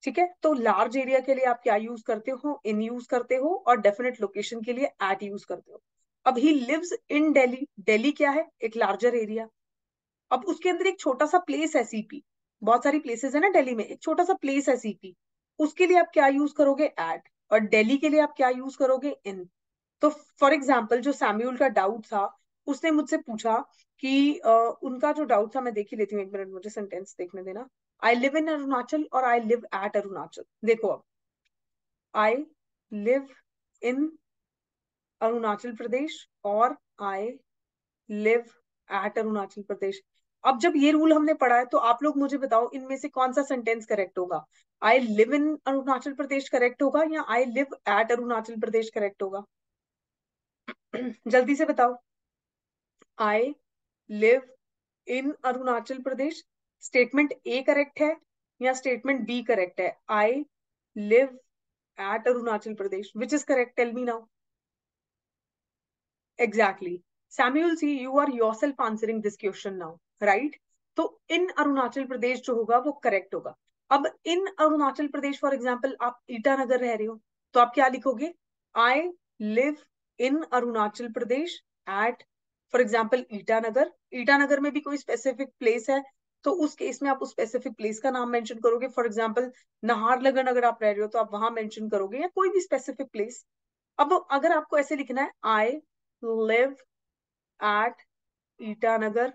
ठीक है, तो लार्ज एरिया के लिए आप क्या यूज करते हो, इन यूज करते हो, और डेफिनेट लोकेशन के लिए एट यूज करते हो। अब he lives in Delhi, Delhi क्या है, एक लार्जर एरिया। अब उसके अंदर एक छोटा सा प्लेस है सीपी, बहुत सारी प्लेसेस है ना दिल्ली में, एक छोटा सा प्लेस है सीपी, उसके लिए आप क्या यूज करोगे, एट। और दिल्ली के लिए आप क्या यूज करोगे, इन। तो फॉर एग्जाम्पल जो सैम्यूल का डाउट था, उसने मुझसे पूछा कि उनका जो डाउट था, मैं देख ही लेती हूँ, एक मिनट मुझे सेंटेंस देखने देना। आई लिव इन अरुणाचल और आई लिव एट अरुणाचल। देखो अब, आई लिव इन अरुणाचल प्रदेश और आई लिव एट अरुणाचल प्रदेश। अब जब ये रूल हमने पढ़ा है, तो आप लोग मुझे बताओ इनमें से कौन सा सेंटेंस करेक्ट होगा, I live in Arunachal Pradesh correct होगा या I live at Arunachal Pradesh correct होगा? जल्दी से बताओ। I live in Arunachal Pradesh. Statement A correct है या स्टेटमेंट बी करेक्ट है? I live at Arunachal Pradesh, which is correct? Tell me now. Exactly. Samuel, see, you are yourself answering this question now, right? तो इन अरुणाचल प्रदेश जो होगा वो करेक्ट होगा। अब in Arunachal Pradesh for example आप ईटानगर रह रहे हो, तो आप क्या लिखोगे? I live in Arunachal Pradesh at, for example, Itanagar. Itanagar में भी कोई स्पेसिफिक प्लेस है तो उस केस में आप उस स्पेसिफिक प्लेस का नाम मेंशन करोगे। फॉर एग्जाम्पल नाहरलगन अगर आप रह रहे हो तो आप वहां मेंशन करोगे, या कोई भी स्पेसिफिक प्लेस। अब अगर आपको ऐसे लिखना है, आई लिव एट ईटानगर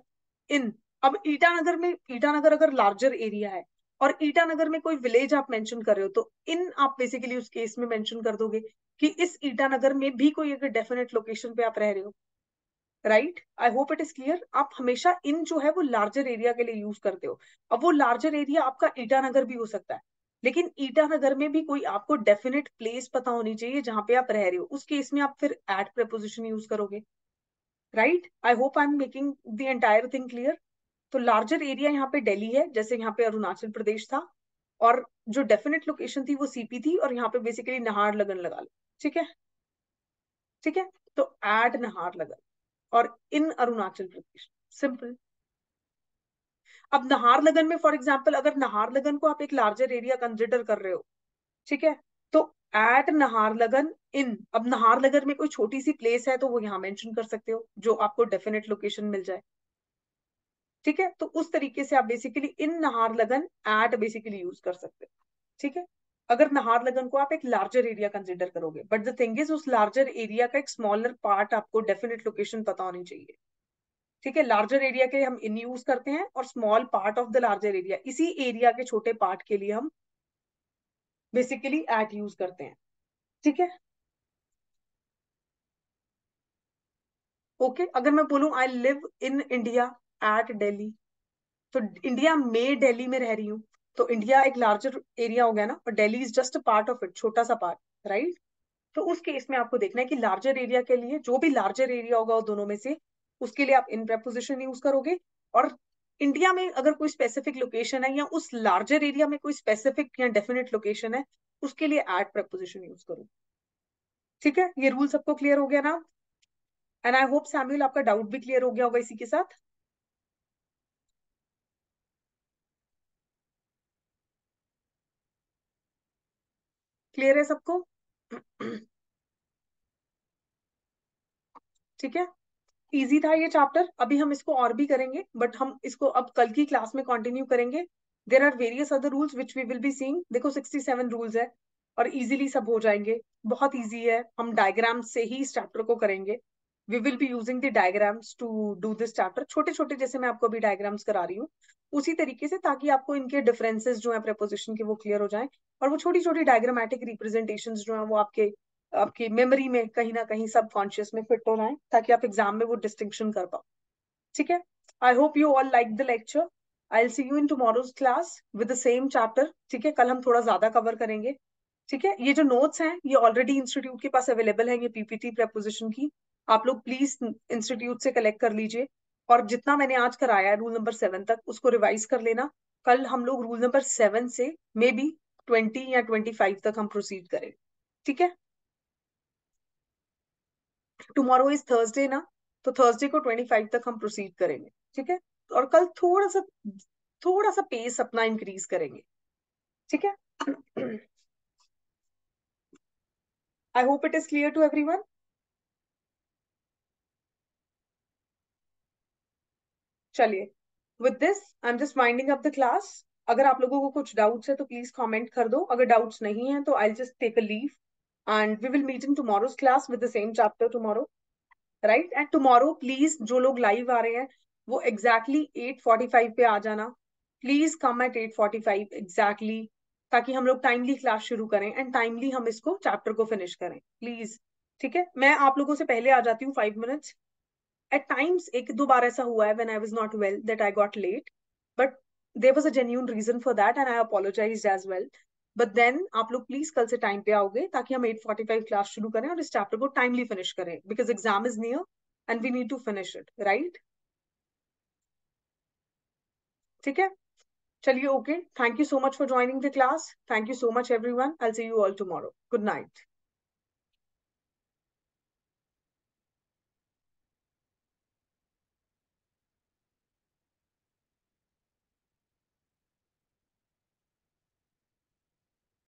इन। अब ईटानगर में, ईटानगर अगर लार्जर एरिया है और ईटानगर में कोई विलेज आप मेंशन कर रहे हो, तो इन आप बेसिकली उस केस में मेंशन कर दोगे कि इस ईटानगर में भी कोई एक डेफिनेट लोकेशन पे आप रह रहे हो, right? I hope it is clear. आप हमेशा इन जो है वो लार्जर एरिया के लिए यूज करते हो। अब वो लार्जर एरिया आपका ईटानगर भी हो सकता है, लेकिन ईटानगर में भी कोई आपको डेफिनेट प्लेस पता होनी चाहिए जहां पे आप रह रहे हो। उस केस में आप फिर एट प्रेपोजिशन यूज करोगे, right? I hope I am making the entire thing clear. तो लार्जर एरिया यहाँ पे दिल्ली है, जैसे यहाँ पे अरुणाचल प्रदेश था, और जो डेफिनेट लोकेशन थी वो सीपी थी, और यहाँ पे बेसिकली नाहरलगन लगा लो। ठीक है, ठीक है। तो एड नाहरलगन और इन अरुणाचल प्रदेश, सिंपल। अब नाहरलगन में फॉर एग्जाम्पल, अगर नाहरलगन को आप एक लार्जर एरिया कंसिडर कर रहे हो, ठीक है, तो एट नाहरलगन इन। अब नाहरलगन में कोई छोटी सी प्लेस है तो वो यहाँ मेंशन कर सकते हो जो आपको डेफिनेट लोकेशन मिल जाए। ठीक है, तो उस तरीके से आप बेसिकली इन नाहरलगन एट बेसिकली यूज कर सकते हो। ठीक है, अगर नाहरलगन को आप एक लार्जर एरिया कंसिडर करोगे, बट द थिंग इज उस लार्जर एरिया का एक स्मॉलर पार्ट आपको डेफिनेट लोकेशन पता होनी चाहिए। ठीक है, लार्जर एरिया के लिए हम इन यूज करते हैं, और small part of the larger area, इसी एरिया के छोटे पार्ट के लिए हम बेसिकली एट यूज करते हैं। ठीक है, ओके। अगर मैं बोलूं आई live in India at Delhi, तो इंडिया में दिल्ली में रह रही हूँ, तो इंडिया एक लार्जर एरिया हो गया ना, और Delhi is just a part of it, छोटा सा पार्ट, राइट? तो उस केस में आपको देखना है कि लार्जर एरिया के लिए जो भी लार्जर एरिया होगा वो दोनों में से, उसके लिए आप इन प्रेपोजिशन यूज करोगे। और इंडिया में अगर कोई स्पेसिफिक लोकेशन है, या उस लार्जर एरिया में कोई स्पेसिफिक या डेफिनेट लोकेशन है, उसके लिए एट प्रेपोजिशन यूज करो। ठीक है, ये रूल सबको क्लियर हो गया ना? एंड आई होप सैम्यूल आपका डाउट भी क्लियर हो गया होगा इसी के साथ। क्लियर है सबको? ठीक है, इजी था ये चैप्टर। अभी हम इसको और भी करेंगे, बट हम इसको अब कल की क्लास में कंटिन्यू करेंगे। There are various other rules which we will be seeing. देखो 67 रूल्स है, और इजीली सब हो जाएंगे। बहुत इजी है, हम डायग्राम से ही इस चैप्टर को करेंगे। We will be using the diagrams to do this chapter, छोटे छोटे, जैसे मैं आपको अभी डायग्राम्स करा रही हूँ उसी तरीके से, ताकि आपको इनके डिफरेंसेस जो है प्रेपोजिशन के वो क्लियर हो जाए, और वो छोटी छोटी डायग्रामेटिक रिप्रेजेंटेशन जो है वो आपके आपकी मेमोरी में कहीं ना कहीं सबकॉन्शियस में फिट हो जाए, ताकि आप एग्जाम में वो डिस्टिंक्शन कर पाओ। ठीक है, I hope you all like the lecture. I will see you in tomorrow's class with the same chapter. ठीक है, कल हम थोड़ा ज्यादा कवर करेंगे। ठीक है, ये जो नोट्स हैं ये ऑलरेडी इंस्टीट्यूट के पास अवेलेबल है, ये पीपीटी प्रेपोजिशन की। आप लोग प्लीज इंस्टीट्यूट से कलेक्ट कर लीजिए, और जितना मैंने आज कराया है रूल नंबर 7 तक उसको रिवाइज कर लेना। कल हम लोग रूल नंबर 7 से मे बी 20 या 25 तक हम प्रोसीड करें। ठीक है, टुमारो इज थर्सडे ना, तो थर्सडे को 25 तक हम प्रोसीड करेंगे। ठीक है, और कल थोड़ा सा पेस अपना इंक्रीज करेंगे। ठीक है, I hope it is clear to everyone. चलिए, with this I am just winding up the class. अगर आप लोगों को कुछ डाउट्स है तो प्लीज कमेंट कर दो, अगर डाउट्स नहीं है तो I just take a leave, and we will meet in tomorrow's class with the same chapter tomorrow, right? And tomorrow please जो लोग लाइव आ रहे हैं वो एग्जैक्टली 8:45 पे आ जाना। प्लीज कम एट 8:45 एग्जैक्टली, ताकि हम लोग टाइमली क्लास शुरू करें एंड टाइमली हम इसको चैप्टर को फिनिश करें, प्लीज। ठीक है, मैं आप लोगों से पहले आ जाती हूँ 5 मिनट्स। एट टाइम्स एक दो बार ऐसा हुआ है when I was not well that I got late, but there was a genuine reason for that and I apologised as well. But then आप लोग प्लीज कल से टाइम पे आओगे, ताकि हम 8:45 क्लास शुरू करें और इस चैप्टर को टाइमली फिनिश करें, because exam is near and we need to finish it, right? ठीक है, चलिए, okay. Thank you so much for joining the class. Thank you so much, everyone. I'll see you all tomorrow. Good night.